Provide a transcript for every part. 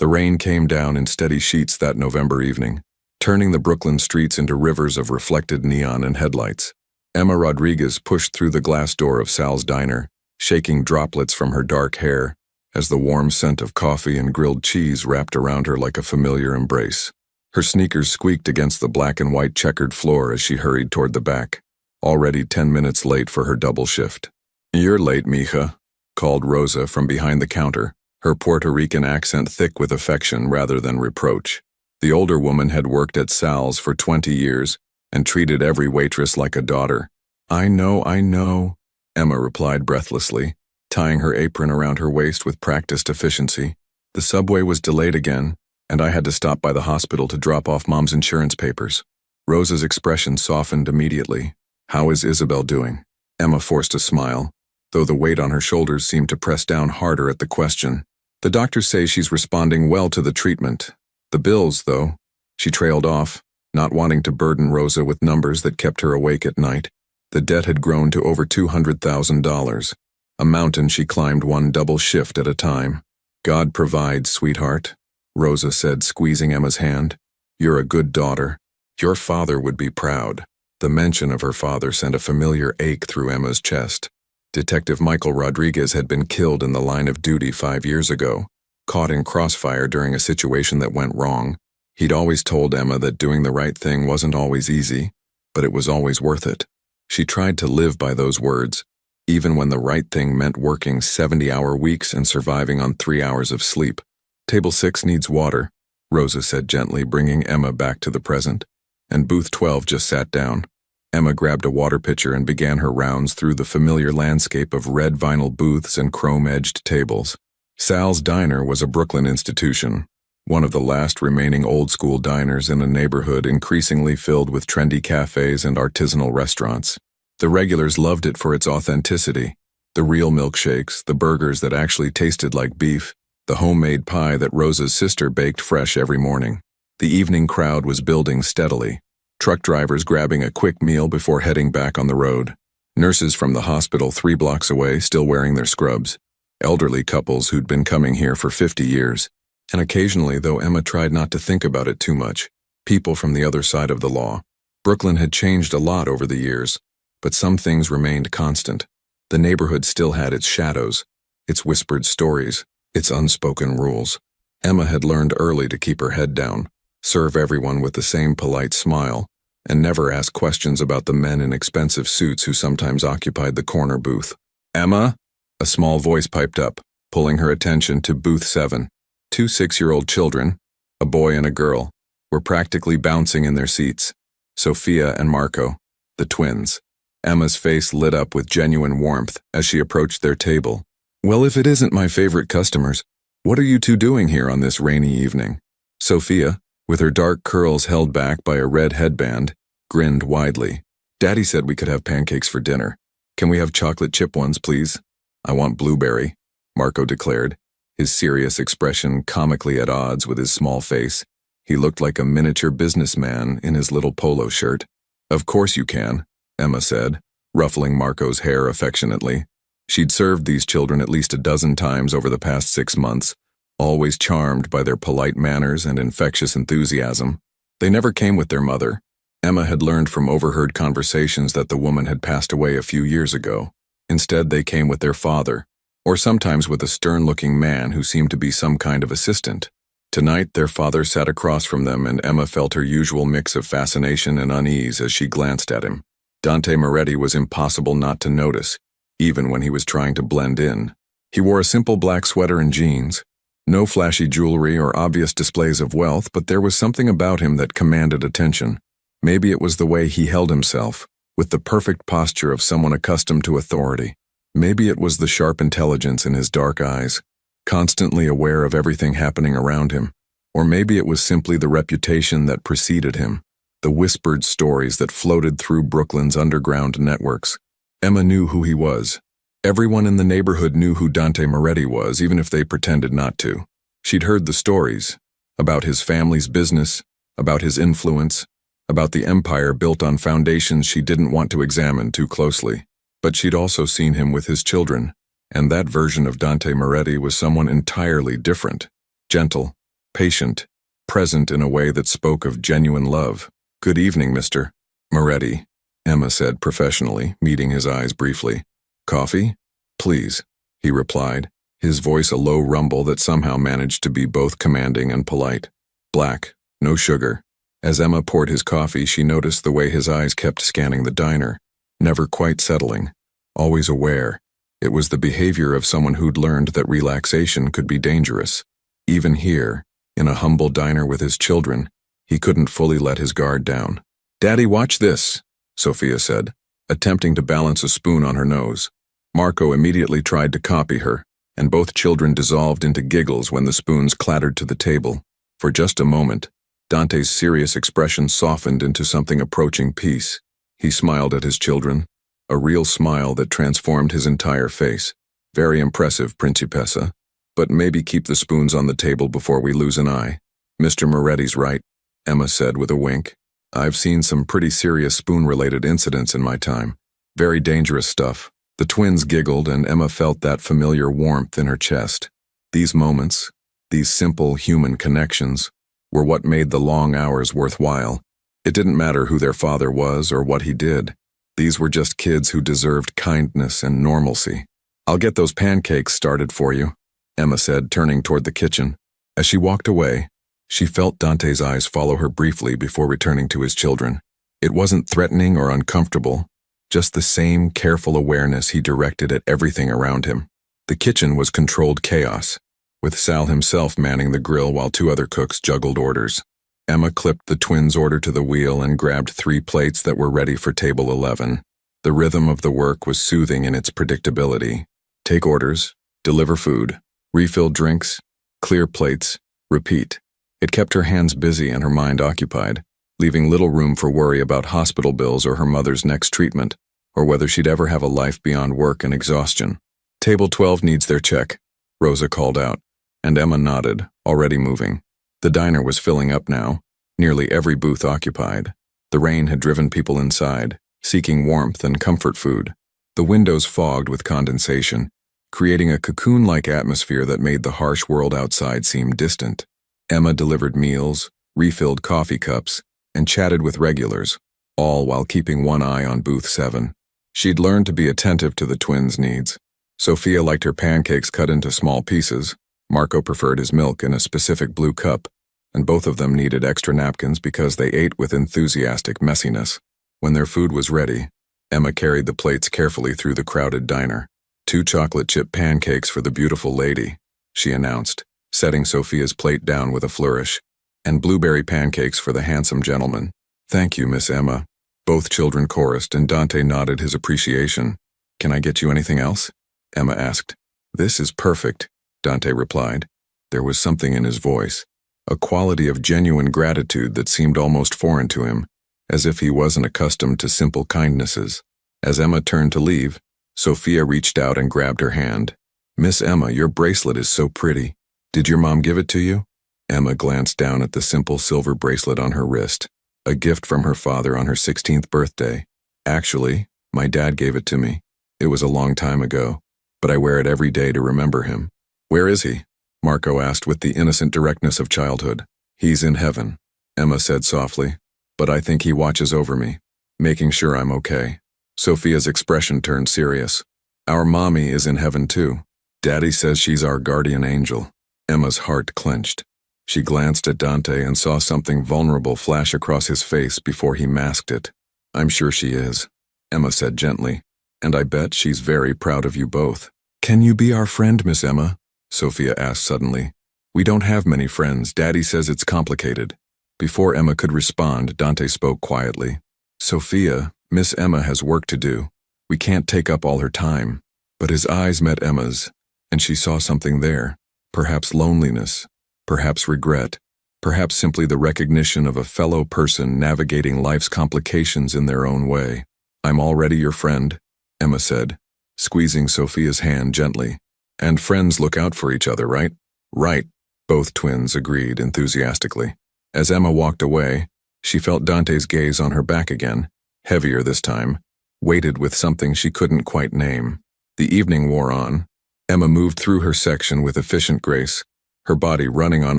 The rain came down in steady sheets that November evening, turning the Brooklyn streets into rivers of reflected neon and headlights. Emma Rodriguez pushed through the glass door of Sal's diner, shaking droplets from her dark hair, as the warm scent of coffee and grilled cheese wrapped around her like a familiar embrace. Her sneakers squeaked against the black and white checkered floor as she hurried toward the back, already 10 minutes late for her double shift. "You're late, mija," called Rosa from behind the counter, her Puerto Rican accent thick with affection rather than reproach. The older woman had worked at Sal's for 20 years and treated every waitress like a daughter. I know," Emma replied breathlessly, tying her apron around her waist with practiced efficiency. "The subway was delayed again, and I had to stop by the hospital to drop off Mom's insurance papers." Rosa's expression softened immediately. "How is Isabel doing?" Emma forced a smile, though the weight on her shoulders seemed to press down harder at the question. "The doctors say she's responding well to the treatment. The bills, though," she trailed off, not wanting to burden Rosa with numbers that kept her awake at night. The debt had grown to over $200,000, a mountain she climbed one double shift at a time. "God provides, sweetheart," Rosa said, squeezing Emma's hand. "You're a good daughter. Your father would be proud." The mention of her father sent a familiar ache through Emma's chest. Detective Michael Rodriguez had been killed in the line of duty 5 years ago, caught in crossfire during a situation that went wrong. He'd always told Emma that doing the right thing wasn't always easy, but it was always worth it. She tried to live by those words, even when the right thing meant working 70-hour weeks and surviving on 3 hours of sleep. "Table 6 needs water," Rosa said gently, bringing Emma back to the present, and booth 12 just sat down. Emma grabbed a water pitcher and began her rounds through the familiar landscape of red vinyl booths and chrome-edged tables. Sal's Diner was a Brooklyn institution, one of the last remaining old-school diners in a neighborhood increasingly filled with trendy cafes and artisanal restaurants. The regulars loved it for its authenticity, the real milkshakes, the burgers that actually tasted like beef, the homemade pie that Rosa's sister baked fresh every morning. The evening crowd was building steadily, truck drivers grabbing a quick meal before heading back on the road, nurses from the hospital 3 blocks away still wearing their scrubs, elderly couples who'd been coming here for 50 years. And occasionally, though Emma tried not to think about it too much, people from the other side of the law. Brooklyn had changed a lot over the years, but some things remained constant. The neighborhood still had its shadows, its whispered stories, its unspoken rules. Emma had learned early to keep her head down, serve everyone with the same polite smile, and never ask questions about the men in expensive suits who sometimes occupied the corner booth. "Emma?" A small voice piped up, pulling her attention to booth 7. 2 6-year-old children, a boy and a girl, were practically bouncing in their seats. Sophia and Marco, the twins. Emma's face lit up with genuine warmth as she approached their table. "Well, if it isn't my favorite customers, what are you two doing here on this rainy evening?" Sophia, with her dark curls held back by a red headband, grinned widely. "Daddy said we could have pancakes for dinner. Can we have chocolate chip ones, please?" "I want blueberry," Marco declared, his serious expression comically at odds with his small face. He looked like a miniature businessman in his little polo shirt. "Of course you can," Emma said, ruffling Marco's hair affectionately. She'd served these children at least a dozen times over the past 6 months, always charmed by their polite manners and infectious enthusiasm. They never came with their mother. Emma had learned from overheard conversations that the woman had passed away a few years ago. Instead, they came with their father, or sometimes with a stern-looking man who seemed to be some kind of assistant. Tonight, their father sat across from them, and Emma felt her usual mix of fascination and unease as she glanced at him. Dante Moretti was impossible not to notice, even when he was trying to blend in. He wore a simple black sweater and jeans. No flashy jewelry or obvious displays of wealth, but there was something about him that commanded attention. Maybe it was the way he held himself, with the perfect posture of someone accustomed to authority. Maybe it was the sharp intelligence in his dark eyes, constantly aware of everything happening around him. Or maybe it was simply the reputation that preceded him, the whispered stories that floated through Brooklyn's underground networks. Emma knew who he was. Everyone in the neighborhood knew who Dante Moretti was, even if they pretended not to. She'd heard the stories, about his family's business, about his influence, about the empire built on foundations she didn't want to examine too closely. But she'd also seen him with his children, and that version of Dante Moretti was someone entirely different. Gentle, patient, present in a way that spoke of genuine love. "Good evening, Mr. Moretti," Emma said professionally, meeting his eyes briefly. "Coffee? Please," he replied, his voice a low rumble that somehow managed to be both commanding and polite. "Black, no sugar." As Emma poured his coffee, she noticed the way his eyes kept scanning the diner, never quite settling, always aware. It was the behavior of someone who'd learned that relaxation could be dangerous. Even here, in a humble diner with his children, he couldn't fully let his guard down. "Daddy, watch this," Sophia said, attempting to balance a spoon on her nose. Marco immediately tried to copy her, and both children dissolved into giggles when the spoons clattered to the table. For just a moment, Dante's serious expression softened into something approaching peace. He smiled at his children, a real smile that transformed his entire face. "Very impressive, Principessa. But maybe keep the spoons on the table before we lose an eye." "Mr. Moretti's right," Emma said with a wink. "I've seen some pretty serious spoon-related incidents in my time. Very dangerous stuff." The twins giggled, and Emma felt that familiar warmth in her chest. These moments, these simple human connections, were what made the long hours worthwhile. It didn't matter who their father was or what he did. These were just kids who deserved kindness and normalcy. "I'll get those pancakes started for you," Emma said, turning toward the kitchen. As she walked away, she felt Dante's eyes follow her briefly before returning to his children. It wasn't threatening or uncomfortable, just the same careful awareness he directed at everything around him. The kitchen was controlled chaos, with Sal himself manning the grill while two other cooks juggled orders. Emma clipped the twins' order to the wheel and grabbed 3 plates that were ready for table 11. The rhythm of the work was soothing in its predictability. Take orders, deliver food, refill drinks, clear plates, repeat. It kept her hands busy and her mind occupied, leaving little room for worry about hospital bills or her mother's next treatment, or whether she'd ever have a life beyond work and exhaustion. "Table 12 needs their check," Rosa called out, and Emma nodded, already moving. The diner was filling up now, nearly every booth occupied. The rain had driven people inside, seeking warmth and comfort food. The windows fogged with condensation, creating a cocoon-like atmosphere that made the harsh world outside seem distant. Emma delivered meals, refilled coffee cups, and chatted with regulars, all while keeping one eye on booth 7. She'd learned to be attentive to the twins' needs. Sophia liked her pancakes cut into small pieces. Marco preferred his milk in a specific blue cup, and both of them needed extra napkins because they ate with enthusiastic messiness. When their food was ready, Emma carried the plates carefully through the crowded diner. 2 chocolate chip pancakes for the beautiful lady," she announced, setting Sophia's plate down with a flourish, "and blueberry pancakes for the handsome gentleman." "Thank you, Miss Emma." Both children chorused, and Dante nodded his appreciation. "Can I get you anything else?" Emma asked. "This is perfect," Dante replied. There was something in his voice, a quality of genuine gratitude that seemed almost foreign to him, as if he wasn't accustomed to simple kindnesses. As Emma turned to leave, Sophia reached out and grabbed her hand. "Miss Emma, your bracelet is so pretty. Did your mom give it to you?" Emma glanced down at the simple silver bracelet on her wrist, a gift from her father on her 16th birthday. "Actually, my dad gave it to me. It was a long time ago, but I wear it every day to remember him." "Where is he?" Marco asked with the innocent directness of childhood. "He's in heaven," Emma said softly, "but I think he watches over me, making sure I'm okay." Sophia's expression turned serious. "Our mommy is in heaven too. Daddy says she's our guardian angel." Emma's heart clenched. She glanced at Dante and saw something vulnerable flash across his face before he masked it. "I'm sure she is," Emma said gently, "and I bet she's very proud of you both." "Can you be our friend, Miss Emma?" Sophia asked suddenly. "We don't have many friends. Daddy says it's complicated." Before Emma could respond, Dante spoke quietly. "Sophia, Miss Emma has work to do. We can't take up all her time." But his eyes met Emma's, and she saw something there. Perhaps loneliness, perhaps regret, perhaps simply the recognition of a fellow person navigating life's complications in their own way. "I'm already your friend," Emma said, squeezing Sophia's hand gently. "And friends look out for each other, right?" "Right," both twins agreed enthusiastically. As Emma walked away, she felt Dante's gaze on her back again, heavier this time, weighted with something she couldn't quite name. The evening wore on. Emma moved through her section with efficient grace, her body running on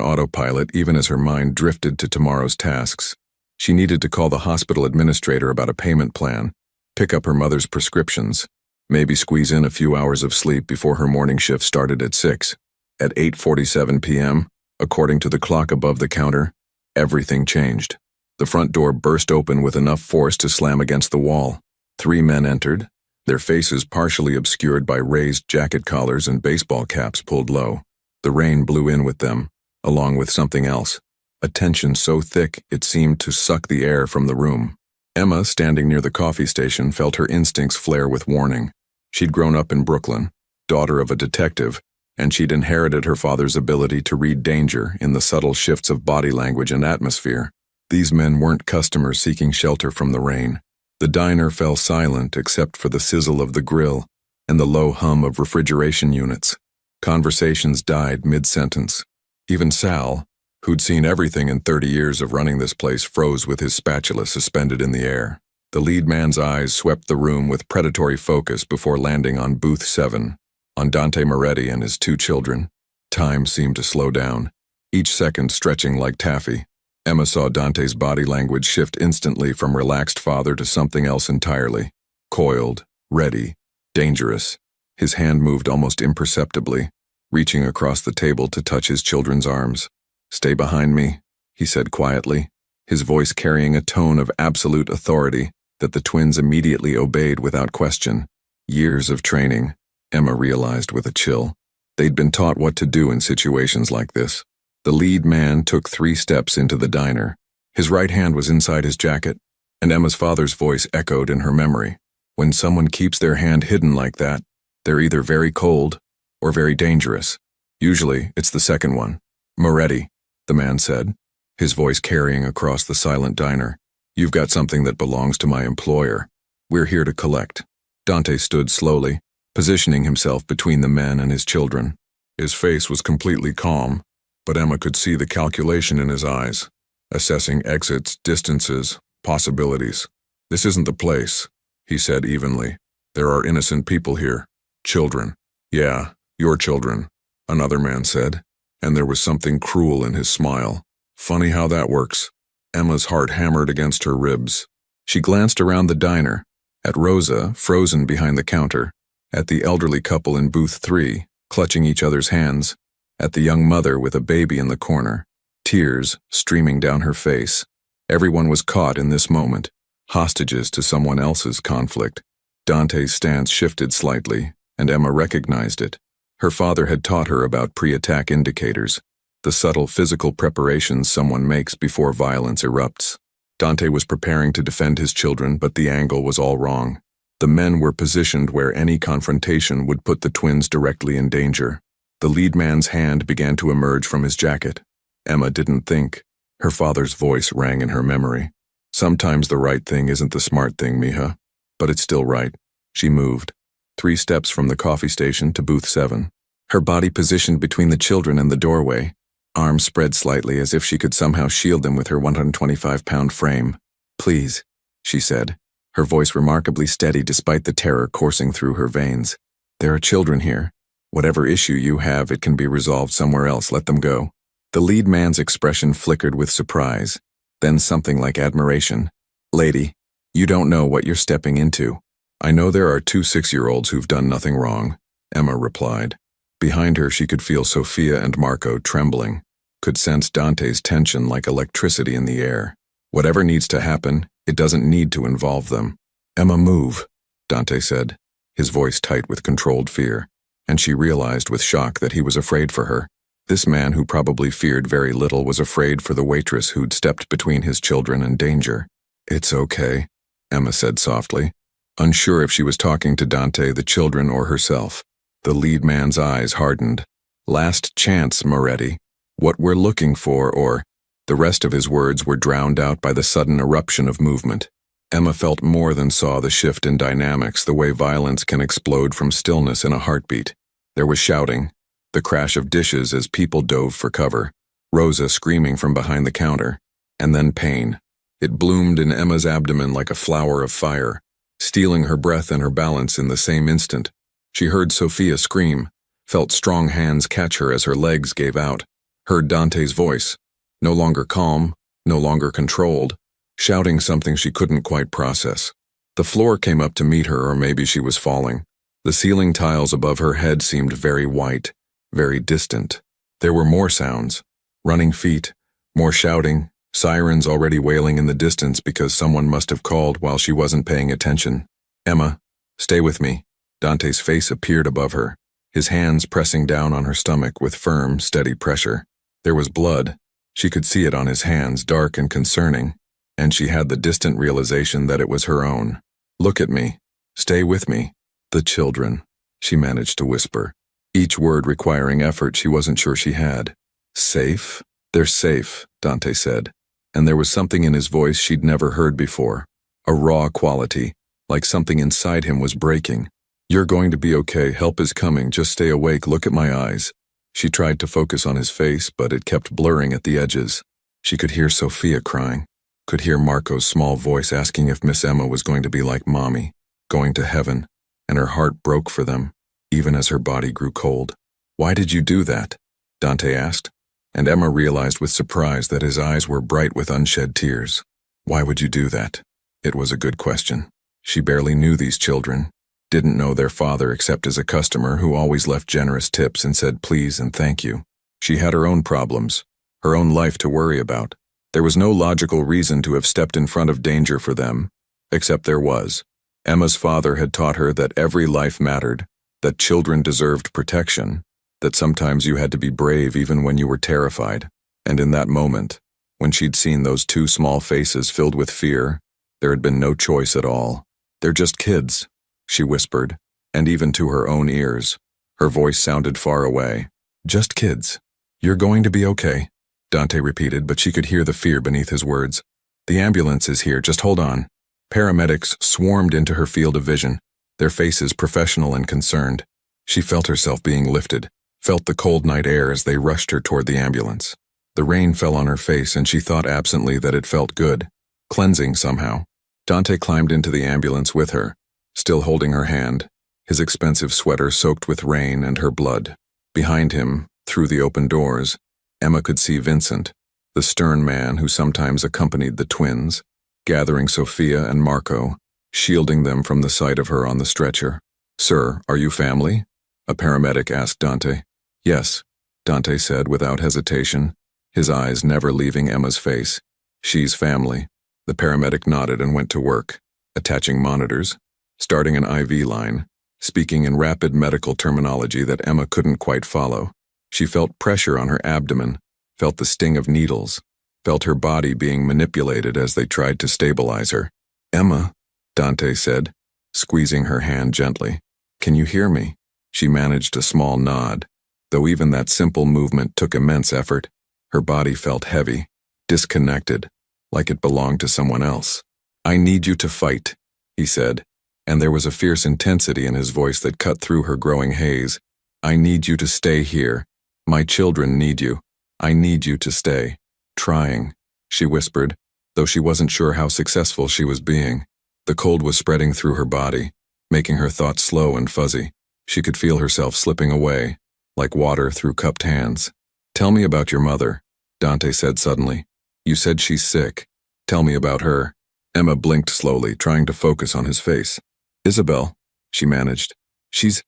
autopilot even as her mind drifted to tomorrow's tasks. She needed to call the hospital administrator about a payment plan, pick up her mother's prescriptions, maybe squeeze in a few hours of sleep before her morning shift started at 6. At 8:47 p.m., according to the clock above the counter, everything changed. The front door burst open with enough force to slam against the wall. 3 men entered, their faces partially obscured by raised jacket collars and baseball caps pulled low. The rain blew in with them, along with something else, a tension so thick it seemed to suck the air from the room. Emma, standing near the coffee station, felt her instincts flare with warning. She'd grown up in Brooklyn, daughter of a detective, and she'd inherited her father's ability to read danger in the subtle shifts of body language and atmosphere. These men weren't customers seeking shelter from the rain. The diner fell silent except for the sizzle of the grill and the low hum of refrigeration units. Conversations died mid-sentence. Even Sal, who'd seen everything in 30 years of running this place, froze with his spatula suspended in the air. The lead man's eyes swept the room with predatory focus before landing on booth 7, on Dante Moretti and his 2 children. Time seemed to slow down, each second stretching like taffy. Emma saw Dante's body language shift instantly from relaxed father to something else entirely. Coiled, ready, dangerous. His hand moved almost imperceptibly, reaching across the table to touch his children's arms. "Stay behind me," he said quietly, his voice carrying a tone of absolute authority that the twins immediately obeyed without question. Years of training, Emma realized with a chill. They'd been taught what to do in situations like this. The lead man took 3 steps into the diner. His right hand was inside his jacket, and Emma's father's voice echoed in her memory. When someone keeps their hand hidden like that, they're either very cold or very dangerous. Usually, it's the second one. "Moretti," the man said, his voice carrying across the silent diner. "You've got something that belongs to my employer. We're here to collect." Dante stood slowly, positioning himself between the men and his children. His face was completely calm, but Emma could see the calculation in his eyes, assessing exits, distances, possibilities. "This isn't the place," he said evenly. "There are innocent people here. Children." "Yeah, your children," another man said, and there was something cruel in his smile. "Funny how that works." Emma's heart hammered against her ribs. She glanced around the diner, at Rosa, frozen behind the counter, at the elderly couple in booth 3, clutching each other's hands, at the young mother with a baby in the corner, tears streaming down her face. Everyone was caught in this moment, hostages to someone else's conflict. Dante's stance shifted slightly, and Emma recognized it. Her father had taught her about pre-attack indicators, the subtle physical preparations someone makes before violence erupts. Dante was preparing to defend his children, but the angle was all wrong. The men were positioned where any confrontation would put the twins directly in danger. The lead man's hand began to emerge from his jacket. Emma didn't think. Her father's voice rang in her memory. "Sometimes the right thing isn't the smart thing, Mija, but it's still right." She moved, 3 steps from the coffee station to booth 7. Her body positioned between the children and the doorway, arms spread slightly as if she could somehow shield them with her 125-pound frame. "Please," she said, her voice remarkably steady despite the terror coursing through her veins. "There are children here. Whatever issue you have, it can be resolved somewhere else. Let them go." The lead man's expression flickered with surprise, then something like admiration. "Lady, you don't know what you're stepping into." "I know there are 2 6-year-olds who've done nothing wrong," Emma replied. Behind her, she could feel Sophia and Marco trembling, could sense Dante's tension like electricity in the air. Whatever needs to happen, it doesn't need to involve them. "Emma, move," Dante said, his voice tight with controlled fear, and she realized with shock that he was afraid for her. This man who probably feared very little was afraid for the waitress who'd stepped between his children and danger. "It's okay," Emma said softly, unsure if she was talking to Dante, the children, or herself. The lead man's eyes hardened. "Last chance, Moretti. What we're looking for, or—" The rest of his words were drowned out by the sudden eruption of movement. Emma felt more than saw the shift in dynamics, the way violence can explode from stillness in a heartbeat. There was shouting, the crash of dishes as people dove for cover, Rosa screaming from behind the counter, and then pain. It bloomed in Emma's abdomen like a flower of fire, stealing her breath and her balance in the same instant. She heard Sophia scream, felt strong hands catch her as her legs gave out. heard Dante's voice, no longer calm, no longer controlled, shouting something she couldn't quite process. The floor came up to meet her, or maybe she was falling. The ceiling tiles above her head seemed very white, very distant. There were more sounds, running feet, more shouting, sirens already wailing in the distance because someone must have called while she wasn't paying attention. "Emma, stay with me." Dante's face appeared above her, his hands pressing down on her stomach with firm, steady pressure. There was blood. She could see it on his hands, dark and concerning, and she had the distant realization that it was her own. "Look at me. Stay with me." "The children," she managed to whisper, each word requiring effort she wasn't sure she had. "Safe?" "They're safe," Dante said, and there was something in his voice she'd never heard before, a raw quality, like something inside him was breaking. "You're going to be okay. Help is coming. Just stay awake. Look at my eyes." She tried to focus on his face, but it kept blurring at the edges. She could hear Sophia crying, could hear Marco's small voice asking if Miss Emma was going to be like Mommy, going to heaven, and her heart broke for them, even as her body grew cold. "Why did you do that?" Dante asked, and Emma realized with surprise that his eyes were bright with unshed tears. Why would you do that? It was a good question. She barely knew these children, didn't know their father except as a customer who always left generous tips and said please and thank you. She had her own problems, her own life to worry about. There was no logical reason to have stepped in front of danger for them, except there was. Emma's father had taught her that every life mattered, that children deserved protection, that sometimes you had to be brave even when you were terrified. And in that moment, when she'd seen those two small faces filled with fear, there had been no choice at all. "They're just kids," she whispered, and even to her own ears, her voice sounded far away. "Just kids. You're going to be okay," Dante repeated, but she could hear the fear beneath his words. "The ambulance is here, just hold on." Paramedics swarmed into her field of vision, their faces professional and concerned. She felt herself being lifted, felt the cold night air as they rushed her toward the ambulance. The rain fell on her face and she thought absently that it felt good, cleansing somehow. Dante climbed into the ambulance with her, still holding her hand, his expensive sweater soaked with rain and her blood. Behind him, through the open doors, Emma could see Vincent, the stern man who sometimes accompanied the twins, gathering Sophia and Marco, shielding them from the sight of her on the stretcher. "Sir, are you family?" a paramedic asked Dante. "Yes," Dante said without hesitation, his eyes never leaving Emma's face. "She's family." The paramedic nodded and went to work, attaching monitors, starting an IV line, speaking in rapid medical terminology that Emma couldn't quite follow. She felt pressure on her abdomen, felt the sting of needles, felt her body being manipulated as they tried to stabilize her. "Emma," Dante said, squeezing her hand gently. "Can you hear me?" She managed a small nod, though even that simple movement took immense effort. Her body felt heavy, disconnected, like it belonged to someone else. "I need you to fight," he said, and there was a fierce intensity in his voice that cut through her growing haze. "I need you to stay here. My children need you. I need you to stay." "Trying," she whispered, though she wasn't sure how successful she was being. The cold was spreading through her body, making her thoughts slow and fuzzy. She could feel herself slipping away, like water through cupped hands. "Tell me about your mother," Dante said suddenly. "You said she's sick. Tell me about her." Emma blinked slowly, trying to focus on his face. "Isabel," she managed. She's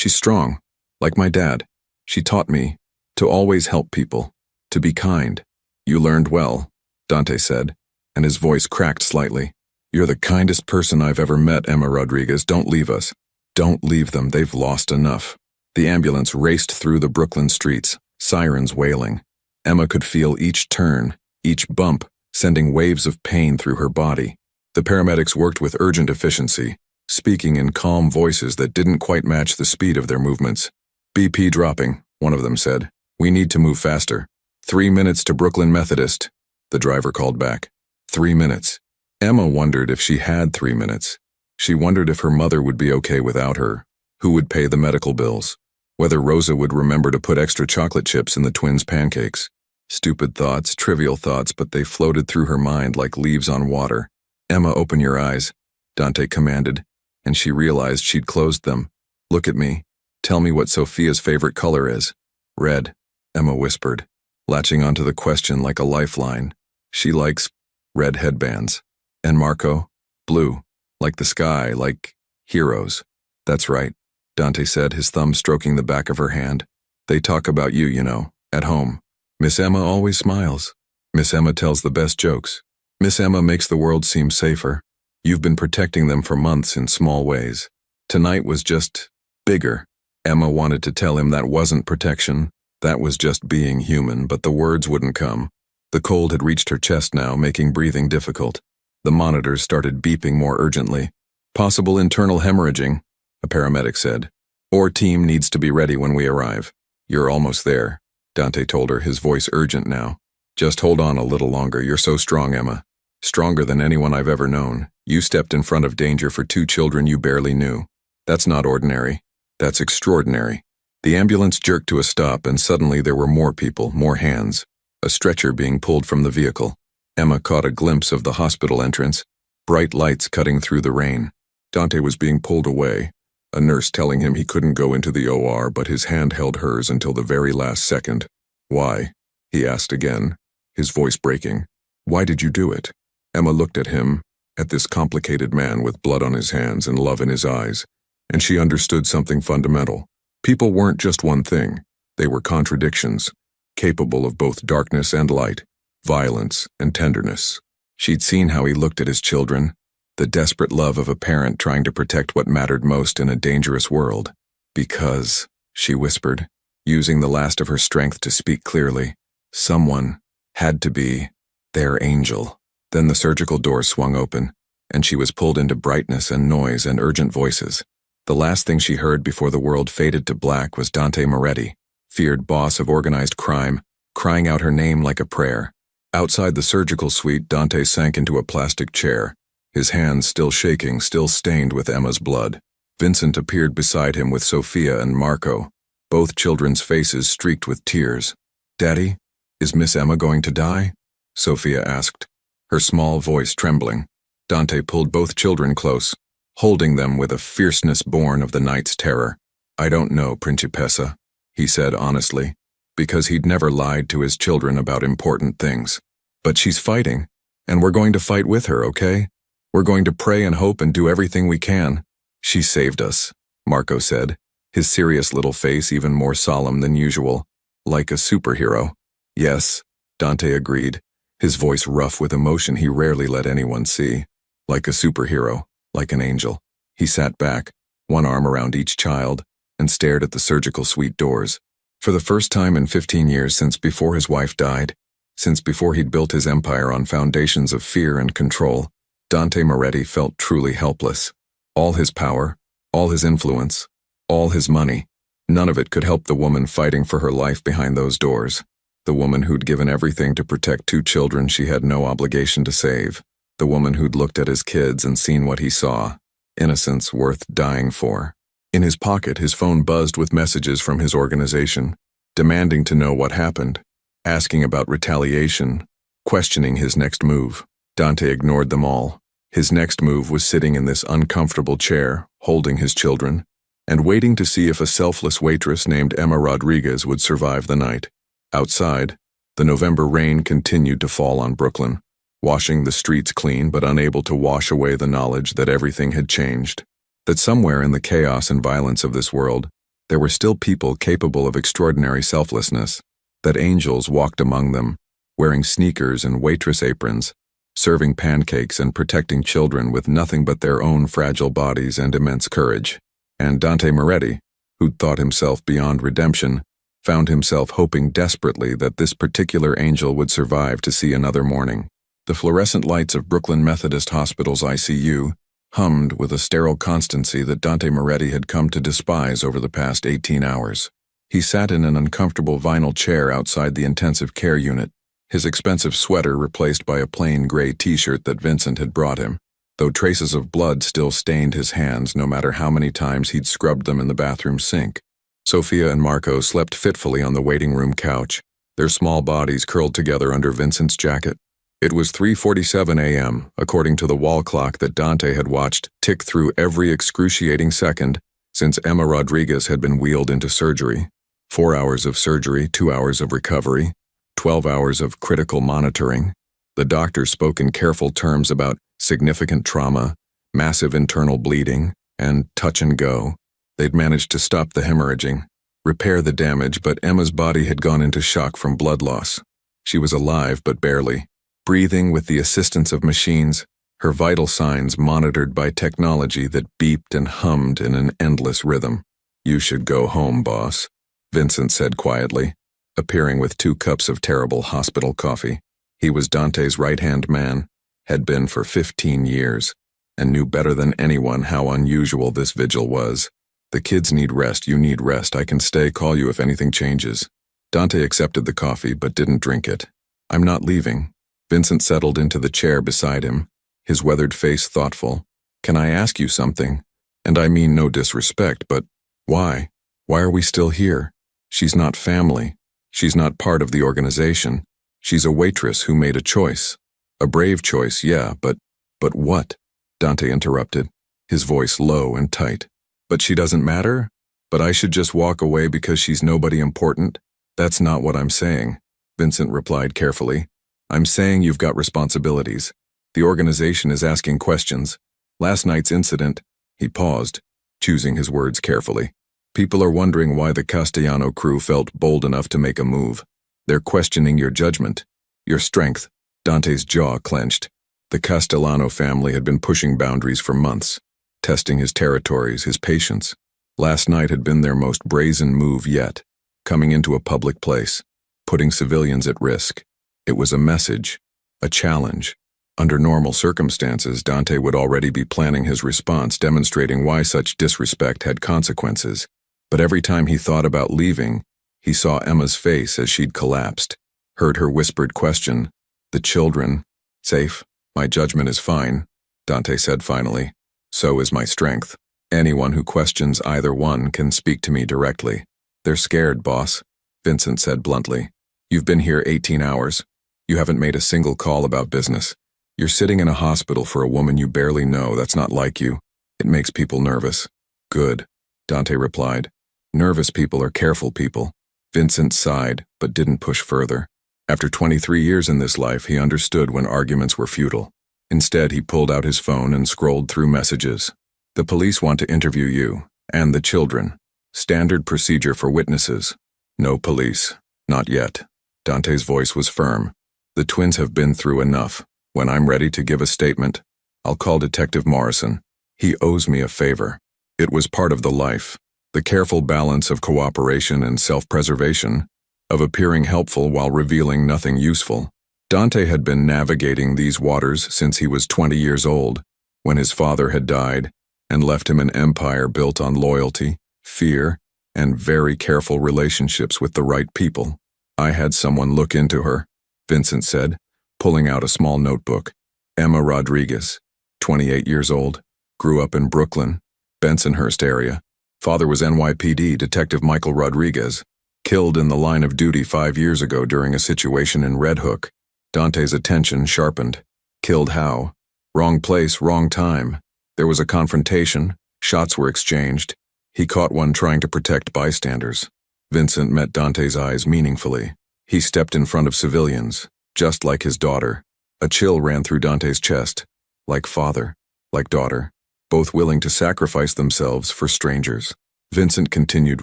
strong, like my dad. She taught me to always help people, to be kind." "You learned well," Dante said, and his voice cracked slightly. "You're the kindest person I've ever met, Emma Rodriguez. Don't leave us. Don't leave them. They've lost enough." The ambulance raced through the Brooklyn streets, sirens wailing. Emma could feel each turn, each bump, sending waves of pain through her body. The paramedics worked with urgent efficiency, speaking in calm voices that didn't quite match the speed of their movements. "BP dropping," one of them said. "We need to move faster." 3 minutes to Brooklyn Methodist," the driver called back. 3 minutes. Emma wondered if she had 3 minutes. She wondered if her mother would be okay without her, who would pay the medical bills, whether Rosa would remember to put extra chocolate chips in the twins' pancakes. Stupid thoughts, trivial thoughts, but they floated through her mind like leaves on water. "Emma, open your eyes," Dante commanded, and she realized she'd closed them. "Look at me. Tell me what Sophia's favorite color is." "Red," Emma whispered. latching onto the question like a lifeline. She likes red headbands. And Marco? Blue. Like the sky, like heroes. That's right, Dante said, his thumb stroking the back of her hand. They talk about you, at home. Miss Emma always smiles. Miss Emma tells the best jokes. Miss Emma makes the world seem safer. You've been protecting them for months in small ways. Tonight was just bigger. Emma wanted to tell him that wasn't protection. That was just being human, but the words wouldn't come. The cold had reached her chest now, making breathing difficult. The monitors started beeping more urgently. Possible internal hemorrhaging, a paramedic said. Or team needs to be ready when we arrive. You're almost there, Dante told her, his voice urgent now. Just hold on a little longer. You're so strong, Emma. Stronger than anyone I've ever known. You stepped in front of danger for 2 children you barely knew. That's not ordinary. That's extraordinary. The ambulance jerked to a stop, and suddenly there were more people, more hands. A stretcher being pulled from the vehicle. Emma caught a glimpse of the hospital entrance, bright lights cutting through the rain. Dante was being pulled away, a nurse telling him he couldn't go into the OR, but his hand held hers until the very last second. Why? He asked again, his voice breaking. Why did you do it? Emma looked at him, at this complicated man with blood on his hands and love in his eyes, and she understood something fundamental. People weren't just one thing. They were contradictions, capable of both darkness and light, violence and tenderness. She'd seen how he looked at his children, the desperate love of a parent trying to protect what mattered most in a dangerous world. Because, she whispered, using the last of her strength to speak clearly, someone had to be their angel. Then the surgical door swung open, and she was pulled into brightness and noise and urgent voices. The last thing she heard before the world faded to black was Dante Moretti, feared boss of organized crime, crying out her name like a prayer. Outside the surgical suite, Dante sank into a plastic chair, his hands still shaking, still stained with Emma's blood. Vincent appeared beside him with Sophia and Marco, both children's faces streaked with tears. Daddy, is Miss Emma going to die? Sophia asked, her small voice trembling. Dante pulled both children close, holding them with a fierceness born of the night's terror. I don't know, Principessa, he said honestly, because he'd never lied to his children about important things. But she's fighting, and we're going to fight with her, okay? We're going to pray and hope and do everything we can. She saved us, Marco said, his serious little face even more solemn than usual, like a superhero. Yes, Dante agreed, his voice rough with emotion he rarely let anyone see. Like a superhero, like an angel. He sat back, one arm around each child, and stared at the surgical suite doors. For the first time in 15 years since before his wife died, since before he'd built his empire on foundations of fear and control, Dante Moretti felt truly helpless. All his power, all his influence, all his money, none of it could help the woman fighting for her life behind those doors. The woman who'd given everything to protect 2 children she had no obligation to save. The woman who'd looked at his kids and seen what he saw. Innocence worth dying for. In his pocket, his phone buzzed with messages from his organization, demanding to know what happened, asking about retaliation, questioning his next move. Dante ignored them all. His next move was sitting in this uncomfortable chair, holding his children, and waiting to see if a selfless waitress named Emma Rodriguez would survive the night. Outside, the November rain continued to fall on Brooklyn, washing the streets clean but unable to wash away the knowledge that everything had changed. That somewhere in the chaos and violence of this world, there were still people capable of extraordinary selflessness. That angels walked among them, wearing sneakers and waitress aprons, serving pancakes and protecting children with nothing but their own fragile bodies and immense courage. And Dante Moretti, who'd thought himself beyond redemption, found himself hoping desperately that this particular angel would survive to see another morning. The fluorescent lights of Brooklyn Methodist Hospital's ICU hummed with a sterile constancy that Dante Moretti had come to despise over the past 18 hours. He sat in an uncomfortable vinyl chair outside the intensive care unit, his expensive sweater replaced by a plain gray t-shirt that Vincent had brought him, though traces of blood still stained his hands no matter how many times he'd scrubbed them in the bathroom sink. Sophia and Marco slept fitfully on the waiting room couch, their small bodies curled together under Vincent's jacket. It was 3:47 a.m., according to the wall clock that Dante had watched tick through every excruciating second since Emma Rodriguez had been wheeled into surgery. 4 hours of surgery, 2 hours of recovery. 12 hours of critical monitoring. The doctor spoke in careful terms about significant trauma, massive internal bleeding, and touch and go. They'd managed to stop the hemorrhaging, repair the damage, but Emma's body had gone into shock from blood loss. She was alive, but barely, breathing with the assistance of machines, her vital signs monitored by technology that beeped and hummed in an endless rhythm. "You should go home, boss," Vincent said quietly, appearing with 2 cups of terrible hospital coffee. He was Dante's right-hand man, had been for 15 years, and knew better than anyone how unusual this vigil was. "The kids need rest, you need rest, I can stay, call you if anything changes." Dante accepted the coffee but didn't drink it. "I'm not leaving." Vincent settled into the chair beside him, his weathered face thoughtful. "Can I ask you something? And I mean no disrespect, but why? Why are we still here? She's not family. She's not part of the organization. She's a waitress who made a choice. A brave choice, yeah, but what?" Dante interrupted, his voice low and tight. "But she doesn't matter? But I should just walk away because she's nobody important? That's not what I'm saying," Vincent replied carefully. "I'm saying you've got responsibilities. The organization is asking questions. Last night's incident," he paused, choosing his words carefully. "People are wondering why the Castellano crew felt bold enough to make a move. They're questioning your judgment, your strength." Dante's jaw clenched. The Castellano family had been pushing boundaries for months, testing his territories, his patience. Last night had been their most brazen move yet, coming into a public place, putting civilians at risk. It was a message, a challenge. Under normal circumstances, Dante would already be planning his response, demonstrating why such disrespect had consequences. But every time he thought about leaving, he saw Emma's face as she'd collapsed, heard her whispered question, "The children, safe?" "My judgment is fine," Dante said finally. "So is my strength. Anyone who questions either one can speak to me directly." "They're scared, boss," Vincent said bluntly. "You've been here 18 hours. You haven't made a single call about business. You're sitting in a hospital for a woman you barely know. That's not like you. It makes people nervous." "Good," Dante replied. "Nervous people are careful people." Vincent sighed, but didn't push further. After 23 years in this life, he understood when arguments were futile. Instead, he pulled out his phone and scrolled through messages. "The police want to interview you, and the children. Standard procedure for witnesses." "No police. Not yet." Dante's voice was firm. "The twins have been through enough. When I'm ready to give a statement, I'll call Detective Morrison. He owes me a favor." It was part of the life, the careful balance of cooperation and self-preservation, of appearing helpful while revealing nothing useful. Dante had been navigating these waters since he was 20 years old, when his father had died and left him an empire built on loyalty, fear, and very careful relationships with the right people. "I had someone look into her," Vincent said, pulling out a small notebook. "Emma Rodriguez, 28 years old, grew up in Brooklyn, Bensonhurst area. Father was NYPD Detective Michael Rodriguez, killed in the line of duty 5 years ago during a situation in Red Hook." Dante's attention sharpened. "Killed how?" "Wrong place, wrong time. There was a confrontation, shots were exchanged. He caught one trying to protect bystanders." Vincent met Dante's eyes meaningfully. He stepped in front of civilians, just like his daughter. A chill ran through Dante's chest. Like father, like daughter, both willing to sacrifice themselves for strangers. Vincent continued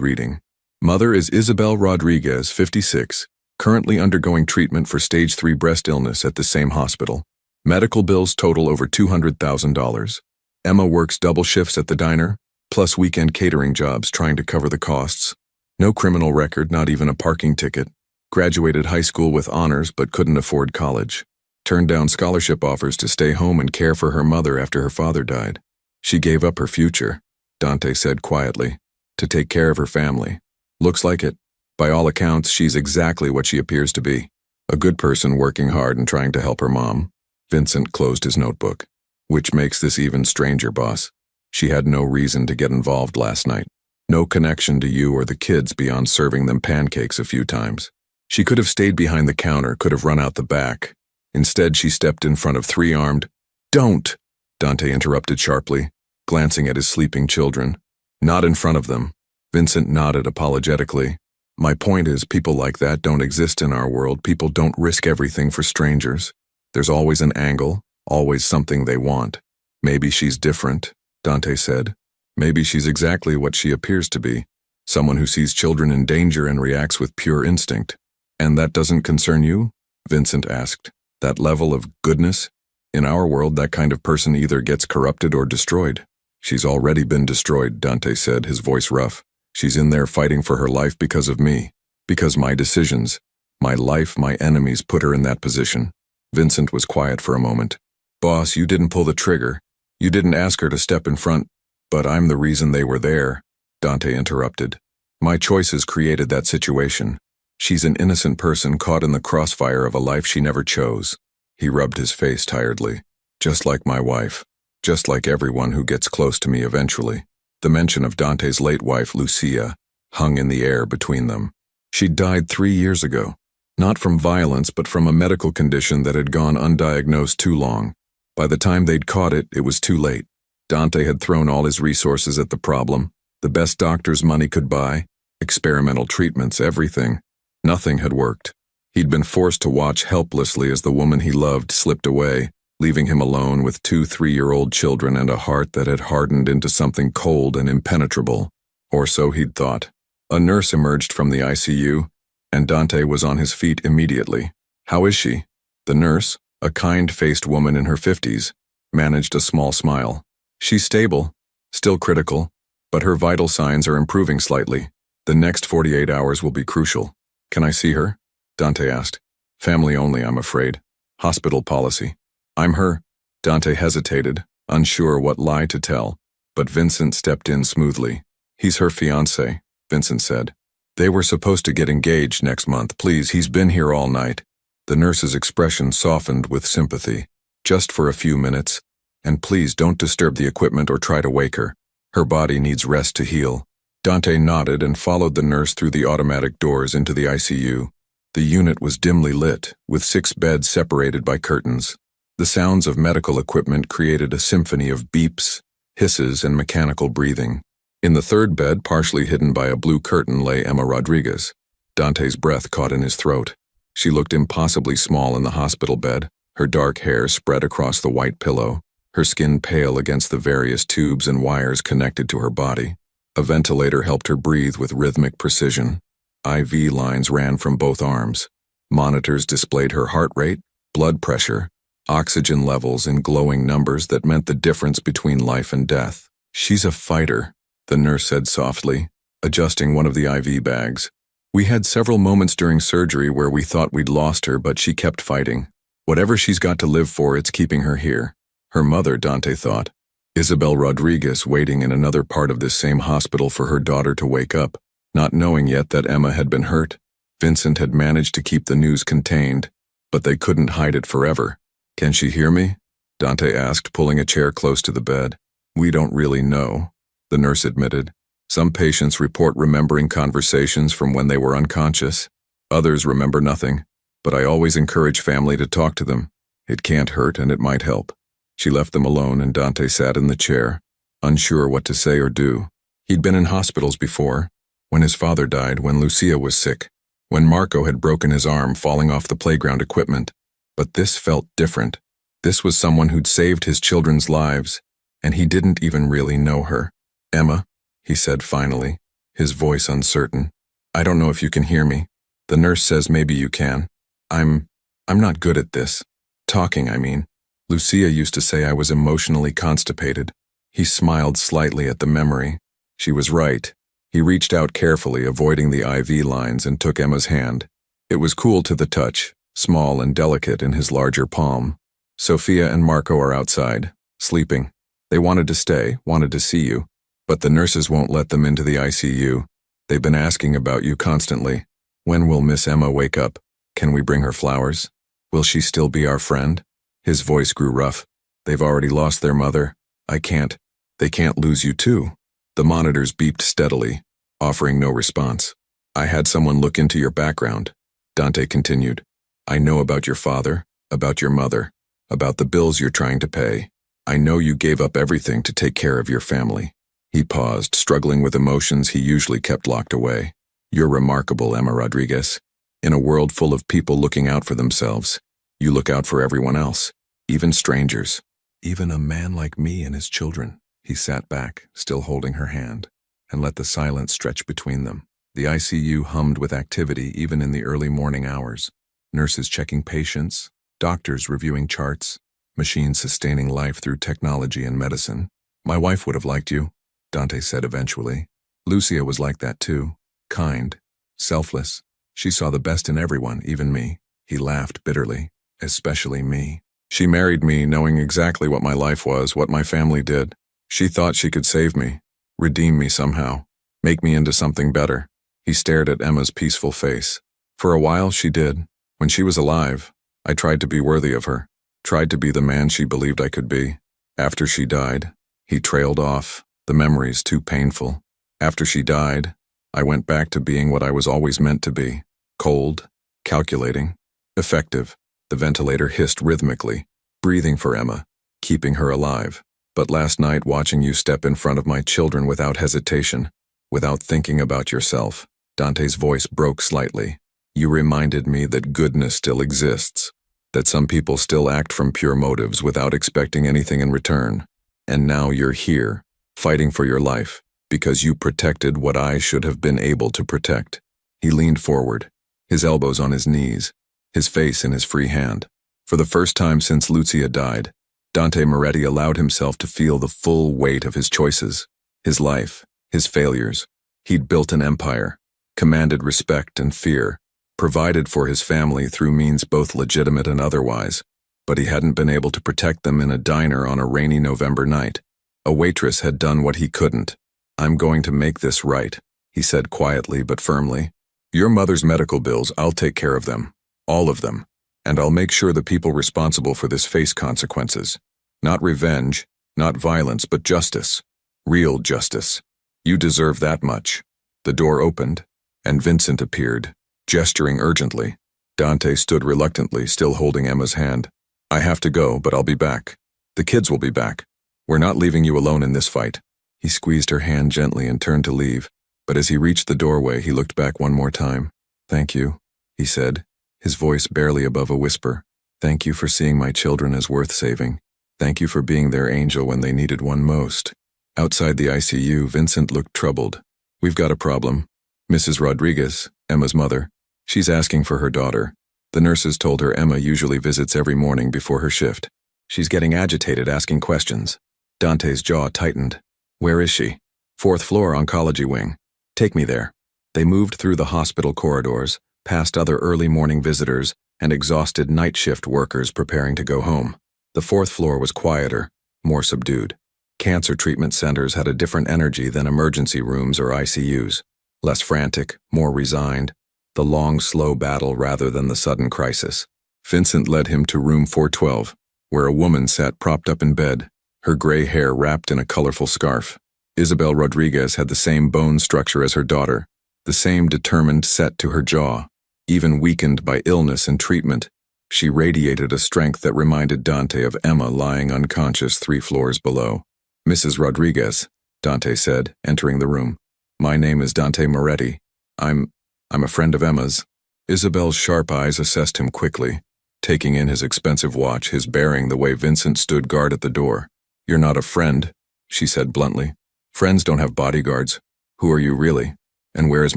reading. "Mother is Isabel Rodriguez, 56, currently undergoing treatment for stage 3 breast illness at the same hospital. Medical bills total over $200,000. Emma works double shifts at the diner, plus weekend catering jobs trying to cover the costs. No criminal record, not even a parking ticket. Graduated high school with honors but couldn't afford college. Turned down scholarship offers to stay home and care for her mother after her father died. She gave up her future," Dante said quietly, "to take care of her family. Looks like it. By all accounts, she's exactly what she appears to be. A good person working hard and trying to help her mom." Vincent closed his notebook. "Which makes this even stranger, boss. She had no reason to get involved last night. No connection to you or the kids beyond serving them pancakes a few times. She could have stayed behind the counter, could have run out the back. Instead, she stepped in front of 3 armed—" "Don't!" Dante interrupted sharply, glancing at his sleeping children. "Not in front of them." Vincent nodded apologetically. My point is, people like that don't exist in our world. People don't risk everything for strangers. There's always an angle, always something they want. Maybe she's different, Dante said. Maybe she's exactly what she appears to be, someone who sees children in danger and reacts with pure instinct. And that doesn't concern you? Vincent asked. That level of goodness? In our world, that kind of person either gets corrupted or destroyed. She's already been destroyed, Dante said, his voice rough. She's in there fighting for her life because of me, because my decisions, my life, my enemies put her in that position. Vincent was quiet for a moment. Boss, you didn't pull the trigger. You didn't ask her to step in front. But I'm the reason they were there, Dante interrupted. My choices created that situation. She's an innocent person caught in the crossfire of a life she never chose. He rubbed his face tiredly. Just like my wife. Just like everyone who gets close to me eventually. The mention of Dante's late wife, Lucia, hung in the air between them. She'd died 3 years ago. Not from violence, but from a medical condition that had gone undiagnosed too long. By the time they'd caught it, it was too late. Dante had thrown all his resources at the problem, the best doctors money could buy, experimental treatments, everything. Nothing had worked. He'd been forced to watch helplessly as the woman he loved slipped away, leaving him alone with 2 3-year-old children and a heart that had hardened into something cold and impenetrable. Or so he'd thought. A nurse emerged from the ICU, and Dante was on his feet immediately. How is she? The nurse, a kind-faced woman in her 50s, managed a small smile. She's stable, still critical, but her vital signs are improving slightly. The next 48 hours will be crucial. Can I see her? Dante asked. Family only, I'm afraid. Hospital policy. I'm her. Dante hesitated, unsure what lie to tell, but Vincent stepped in smoothly. He's her fiancé, Vincent said. They were supposed to get engaged next month. Please, he's been here all night. The nurse's expression softened with sympathy. Just for a few minutes, and please don't disturb the equipment or try to wake her. Her body needs rest to heal. Dante nodded and followed the nurse through the automatic doors into the ICU. The unit was dimly lit, with 6 beds separated by curtains. The sounds of medical equipment created a symphony of beeps, hisses, and mechanical breathing. In the 3rd bed, partially hidden by a blue curtain, lay Emma Rodriguez. Dante's breath caught in his throat. She looked impossibly small in the hospital bed, her dark hair spread across the white pillow, her skin pale against the various tubes and wires connected to her body. A ventilator helped her breathe with rhythmic precision. IV lines ran from both arms. Monitors displayed her heart rate, blood pressure, oxygen levels in glowing numbers that meant the difference between life and death. She's a fighter, the nurse said softly, adjusting one of the IV bags. We had several moments during surgery where we thought we'd lost her, but she kept fighting. Whatever she's got to live for, it's keeping her here. Her mother, Dante thought. Isabel Rodriguez waiting in another part of this same hospital for her daughter to wake up, not knowing yet that Emma had been hurt. Vincent had managed to keep the news contained, but they couldn't hide it forever. Can she hear me? Dante asked, pulling a chair close to the bed. We don't really know, the nurse admitted. Some patients report remembering conversations from when they were unconscious. Others remember nothing, but I always encourage family to talk to them. It can't hurt and it might help. She left them alone and Dante sat in the chair, unsure what to say or do. He'd been in hospitals before, when his father died, when Lucia was sick, when Marco had broken his arm falling off the playground equipment. But this felt different. This was someone who'd saved his children's lives, and he didn't even really know her. Emma, he said finally, his voice uncertain. I don't know if you can hear me. The nurse says maybe you can. I'm not good at this. Talking, I mean. Lucia used to say I was emotionally constipated. He smiled slightly at the memory. She was right. He reached out carefully, avoiding the IV lines, and took Emma's hand. It was cool to the touch, small and delicate in his larger palm. Sophia and Marco are outside, sleeping. They wanted to stay, wanted to see you, but the nurses won't let them into the ICU. They've been asking about you constantly. When will Miss Emma wake up? Can we bring her flowers? Will she still be our friend? His voice grew rough. They've already lost their mother. I can't. They can't lose you too. The monitors beeped steadily, offering no response. I had someone look into your background, Dante continued. I know about your father, about your mother, about the bills you're trying to pay. I know you gave up everything to take care of your family. He paused, struggling with emotions he usually kept locked away. You're remarkable, Emma Rodriguez. In a world full of people looking out for themselves, you look out for everyone else, even strangers. Even a man like me and his children. He sat back, still holding her hand, and let the silence stretch between them. The ICU hummed with activity even in the early morning hours. Nurses checking patients, doctors reviewing charts, machines sustaining life through technology and medicine. My wife would have liked you, Dante said eventually. Lucia was like that too. Kind, selfless. She saw the best in everyone, even me. He laughed bitterly. Especially me. She married me knowing exactly what my life was, what my family did. She thought she could save me, redeem me somehow, make me into something better. He stared at Emma's peaceful face. For a while she did. When she was alive, I tried to be worthy of her, tried to be the man she believed I could be. After she died, he trailed off, the memories too painful. After she died, I went back to being what I was always meant to be. Cold, calculating, effective. The ventilator hissed rhythmically, breathing for Emma, keeping her alive. But last night, watching you step in front of my children without hesitation, without thinking about yourself, Dante's voice broke slightly. You reminded me that goodness still exists, that some people still act from pure motives without expecting anything in return. And now you're here, fighting for your life, because you protected what I should have been able to protect. He leaned forward, his elbows on his knees, his face in his free hand. For the first time since Lucia died, Dante Moretti allowed himself to feel the full weight of his choices, his life, his failures. He'd built an empire, commanded respect and fear, provided for his family through means both legitimate and otherwise, but he hadn't been able to protect them in a diner on a rainy November night. A waitress had done what he couldn't. I'm going to make this right, he said quietly but firmly. Your mother's medical bills, I'll take care of them. All of them. And I'll make sure the people responsible for this face consequences. Not revenge, not violence, but justice. Real justice. You deserve that much. The door opened, and Vincent appeared, gesturing urgently. Dante stood reluctantly, still holding Emma's hand. I have to go, but I'll be back. The kids will be back. We're not leaving you alone in this fight. He squeezed her hand gently and turned to leave, but as he reached the doorway, he looked back one more time. Thank you, he said, his voice barely above a whisper. Thank you for seeing my children as worth saving. Thank you for being their angel when they needed one most. Outside the ICU, Vincent looked troubled. We've got a problem. Mrs. Rodriguez, Emma's mother, she's asking for her daughter. The nurses told her Emma usually visits every morning before her shift. She's getting agitated, asking questions. Dante's jaw tightened. Where is she? 4th floor, oncology wing. Take me there. They moved through the hospital corridors, past other early morning visitors and exhausted night shift workers preparing to go home. The 4th floor was quieter, more subdued. Cancer treatment centers had a different energy than emergency rooms or ICUs. Less frantic, more resigned. The long, slow battle rather than the sudden crisis. Vincent led him to room 412, where a woman sat propped up in bed, her gray hair wrapped in a colorful scarf. Isabel Rodriguez had the same bone structure as her daughter, the same determined set to her jaw. Even weakened by illness and treatment, she radiated a strength that reminded Dante of Emma lying unconscious 3 floors below. Mrs. Rodriguez, Dante said, entering the room. My name is Dante Moretti. I'm a friend of Emma's. Isabel's sharp eyes assessed him quickly, taking in his expensive watch, his bearing, the way Vincent stood guard at the door. You're not a friend, she said bluntly. Friends don't have bodyguards. Who are you really? And where is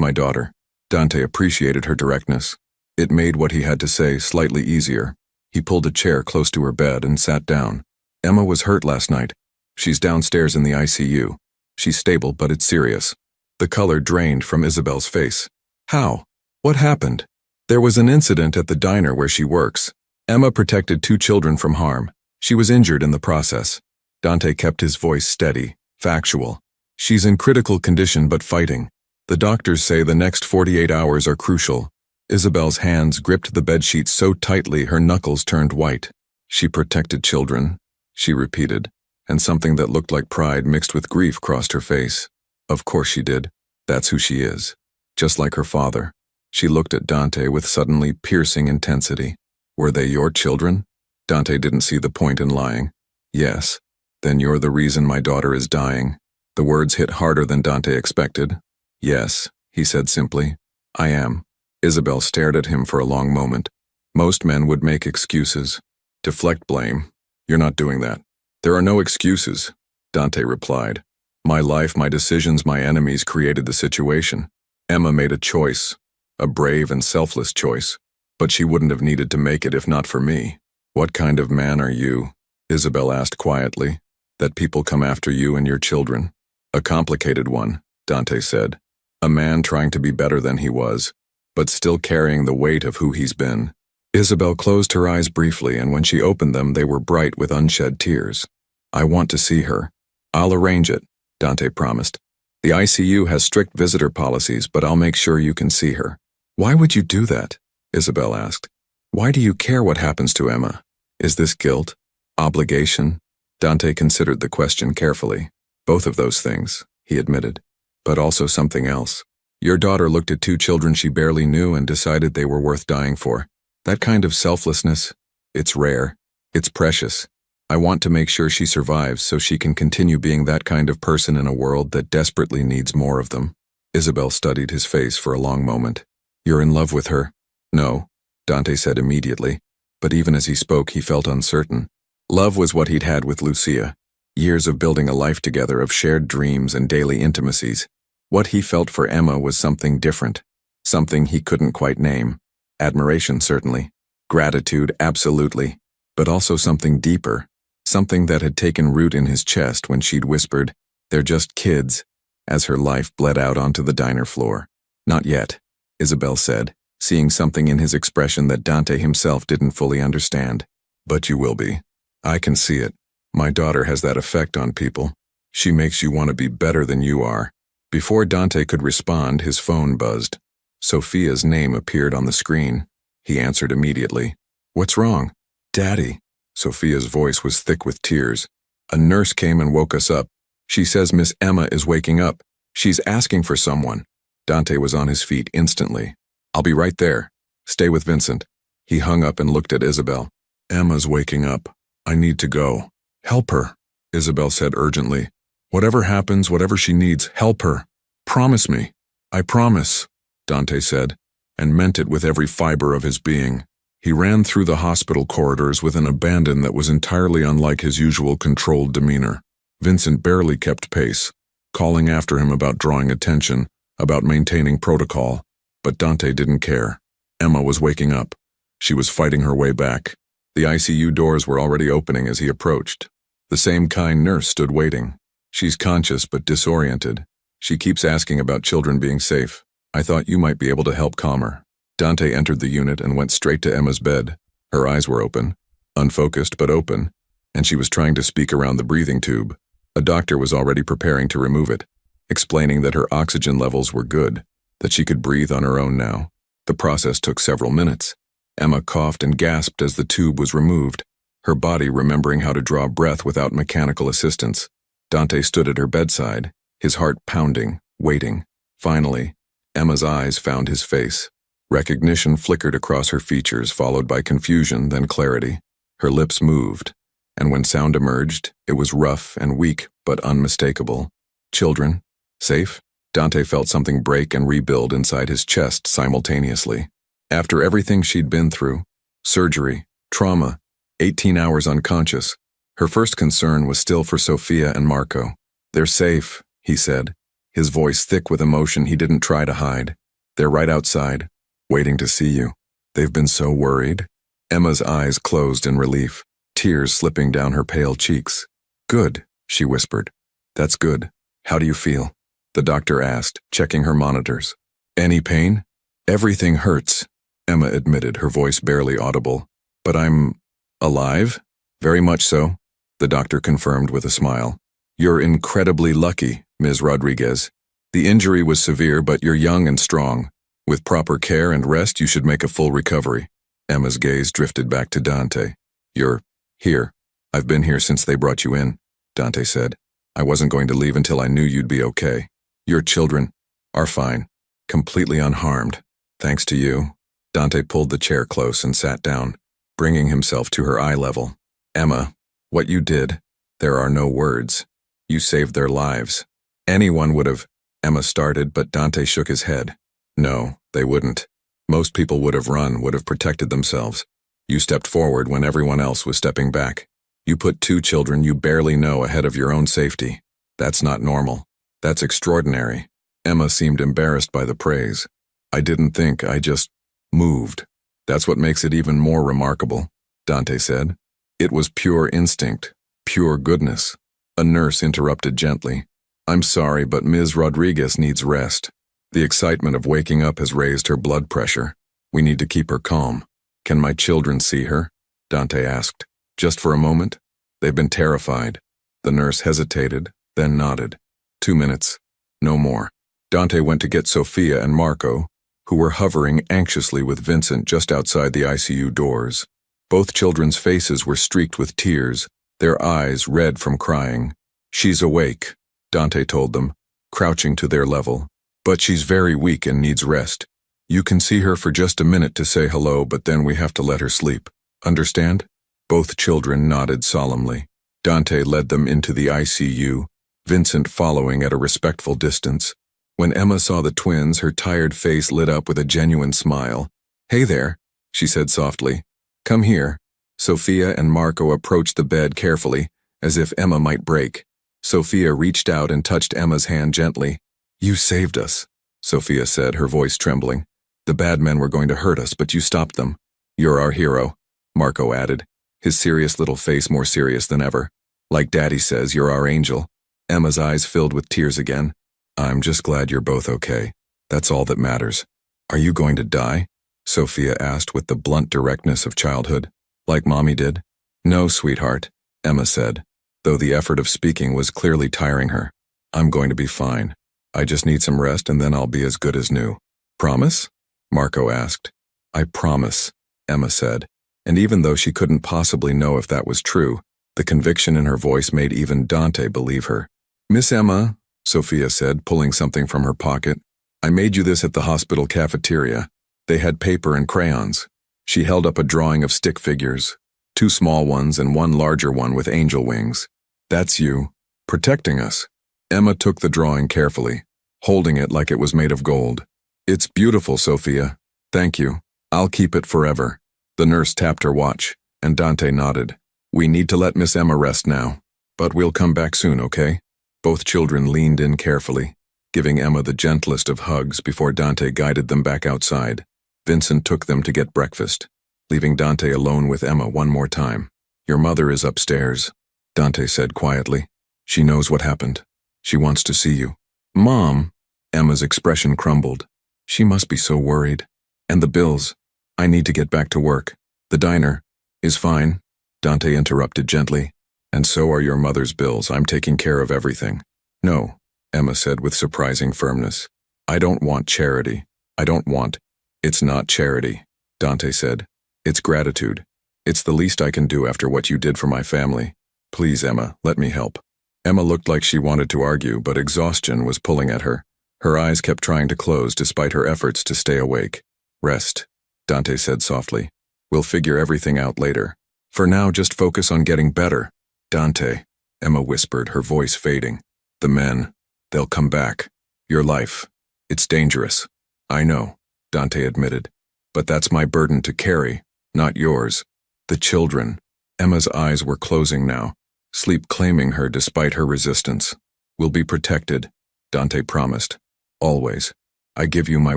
my daughter? Dante appreciated her directness. It made what he had to say slightly easier. He pulled a chair close to her bed and sat down. Emma was hurt last night. She's downstairs in the ICU. She's stable, but it's serious. The color drained from Isabel's face. How? What happened? There was an incident at the diner where she works. Emma protected 2 children from harm. She was injured in the process. Dante kept his voice steady, factual. She's in critical condition but fighting. The doctors say the next 48 hours are crucial. Isabel's hands gripped the bedsheet so tightly her knuckles turned white. She protected children, she repeated, and something that looked like pride mixed with grief crossed her face. Of course she did. That's who she is. Just like her father. She looked at Dante with suddenly piercing intensity. Were they your children? Dante didn't see the point in lying. Yes. Then you're the reason my daughter is dying. The words hit harder than Dante expected. Yes, he said simply. I am. Isabel stared at him for a long moment. Most men would make excuses. Deflect blame. You're not doing that. There are no excuses, Dante replied. My life, my decisions, my enemies created the situation. Emma made a choice. A brave and selfless choice. But she wouldn't have needed to make it if not for me. What kind of man are you? Isabel asked quietly. That people come after you and your children. A complicated one, Dante said. A man trying to be better than he was, but still carrying the weight of who he's been. Isabel closed her eyes briefly, and when she opened them, they were bright with unshed tears. I want to see her. I'll arrange it, Dante promised. The ICU has strict visitor policies, but I'll make sure you can see her. Why would you do that? Isabel asked. Why do you care what happens to Emma? Is this guilt? Obligation? Dante considered the question carefully. Both of those things, he admitted. But also something else. Your daughter looked at two children she barely knew and decided they were worth dying for. That kind of selflessness, it's rare. It's precious. I want to make sure she survives so she can continue being that kind of person in a world that desperately needs more of them. Isabel studied his face for a long moment. You're in love with her? No, Dante said immediately. But even as he spoke, he felt uncertain. Love was what he'd had with Lucia. Years of building a life together, of shared dreams and daily intimacies. What he felt for Emma was something different. Something he couldn't quite name. Admiration, certainly. Gratitude, absolutely. But also something deeper. Something that had taken root in his chest when she'd whispered, "They're just kids," as her life bled out onto the diner floor. Not yet, Isabel said, seeing something in his expression that Dante himself didn't fully understand. But you will be. I can see it. My daughter has that effect on people. She makes you want to be better than you are. Before Dante could respond, his phone buzzed. Sophia's name appeared on the screen. He answered immediately. What's wrong? Daddy. Sophia's voice was thick with tears. A nurse came and woke us up. She says Miss Emma is waking up. She's asking for someone. Dante was on his feet instantly. I'll be right there. Stay with Vincent. He hung up and looked at Isabel. Emma's waking up. I need to go. Help her, Isabel said urgently. Whatever happens, whatever she needs, help her. Promise me. I promise, Dante said, and meant it with every fiber of his being. He ran through the hospital corridors with an abandon that was entirely unlike his usual controlled demeanor. Vincent barely kept pace, calling after him about drawing attention, about maintaining protocol. But Dante didn't care. Emma was waking up. She was fighting her way back. The ICU doors were already opening as he approached. The same kind nurse stood waiting. She's conscious but disoriented. She keeps asking about children being safe. I thought you might be able to help calm her. Dante entered the unit and went straight to Emma's bed. Her eyes were open, unfocused but open, and she was trying to speak around the breathing tube. A doctor was already preparing to remove it, explaining that her oxygen levels were good, that she could breathe on her own now. The process took several minutes. Emma coughed and gasped as the tube was removed, her body remembering how to draw breath without mechanical assistance. Dante stood at her bedside, his heart pounding, waiting. Finally, Emma's eyes found his face. Recognition flickered across her features, followed by confusion, then clarity. Her lips moved, and when sound emerged, it was rough and weak, but unmistakable. Children? Safe? Dante felt something break and rebuild inside his chest simultaneously. After everything she'd been through, surgery, trauma, 18 hours unconscious, her first concern was still for Sophia and Marco. They're safe, he said, his voice thick with emotion he didn't try to hide. They're right outside, waiting to see you. They've been so worried. Emma's eyes closed in relief, tears slipping down her pale cheeks. Good, she whispered. That's good. How do you feel? The doctor asked, checking her monitors. Any pain? Everything hurts, Emma admitted, her voice barely audible. But I'm alive? Very much so, the doctor confirmed with a smile. You're incredibly lucky, Ms. Rodriguez. The injury was severe, but you're young and strong. With proper care and rest, you should make a full recovery. Emma's gaze drifted back to Dante. You're here. I've been here since they brought you in, Dante said. I wasn't going to leave until I knew you'd be okay. Your children are fine, completely unharmed. Thanks to you. Dante pulled the chair close and sat down, bringing himself to her eye level. Emma, what you did, there are no words. You saved their lives. Anyone would have, Emma started, but Dante shook his head. No, they wouldn't. Most people would have run, would have protected themselves. You stepped forward when everyone else was stepping back. You put two children you barely know ahead of your own safety. That's not normal. That's extraordinary. Emma seemed embarrassed by the praise. I didn't think, I just moved. That's what makes it even more remarkable, Dante said. It was pure instinct, pure goodness. A nurse interrupted gently. I'm sorry, but Ms. Rodriguez needs rest. The excitement of waking up has raised her blood pressure. We need to keep her calm. Can my children see her? Dante asked. Just for a moment? They've been terrified. The nurse hesitated, then nodded. 2 minutes. No more. Dante went to get Sophia and Marco, who were hovering anxiously with Vincent just outside the ICU doors. Both children's faces were streaked with tears, their eyes red from crying. She's awake, Dante told them, crouching to their level. But she's very weak and needs rest. You can see her for just a minute to say hello, but then we have to let her sleep. Understand? Both children nodded solemnly. Dante led them into the ICU, Vincent following at a respectful distance. When Emma saw the twins, her tired face lit up with a genuine smile. Hey there, she said softly. Come here. Sophia and Marco approached the bed carefully, as if Emma might break. Sophia reached out and touched Emma's hand gently. You saved us, Sophia said, her voice trembling. The bad men were going to hurt us, but you stopped them. You're our hero, Marco added, his serious little face more serious than ever. Like Daddy says, you're our angel. Emma's eyes filled with tears again. I'm just glad you're both okay. That's all that matters. Are you going to die? Sophia asked with the blunt directness of childhood. Like Mommy did? No, sweetheart, Emma said, though the effort of speaking was clearly tiring her. I'm going to be fine. I just need some rest and then I'll be as good as new. Promise? Marco asked. I promise, Emma said, and even though she couldn't possibly know if that was true, the conviction in her voice made even Dante believe her. Miss Emma, Sophia said, pulling something from her pocket, I made you this at the hospital cafeteria. They had paper and crayons. She held up a drawing of stick figures, 2 small ones and 1 larger one with angel wings. That's you, protecting us. Emma took the drawing carefully, holding it like it was made of gold. It's beautiful, Sophia. Thank you. I'll keep it forever. The nurse tapped her watch, and Dante nodded. We need to let Miss Emma rest now, but we'll come back soon, okay? Both children leaned in carefully, giving Emma the gentlest of hugs before Dante guided them back outside. Vincent took them to get breakfast, leaving Dante alone with Emma one more time. Your mother is upstairs, Dante said quietly. She knows what happened. She wants to see you. Mom! Emma's expression crumbled. She must be so worried. And the bills. I need to get back to work. The diner is fine, Dante interrupted gently. And so are your mother's bills. I'm taking care of everything. No, Emma said with surprising firmness. I don't want charity. I don't want. It's not charity, Dante said. It's gratitude. It's the least I can do after what you did for my family. Please, Emma, let me help. Emma looked like she wanted to argue, but exhaustion was pulling at her. Her eyes kept trying to close despite her efforts to stay awake. Rest, Dante said softly. We'll figure everything out later. For now, just focus on getting better. Dante, Emma whispered, her voice fading. The men, they'll come back. Your life, it's dangerous. I know, Dante admitted. But that's my burden to carry, not yours. The children. Emma's eyes were closing now, sleep claiming her despite her resistance. We'll be protected, Dante promised. Always. I give you my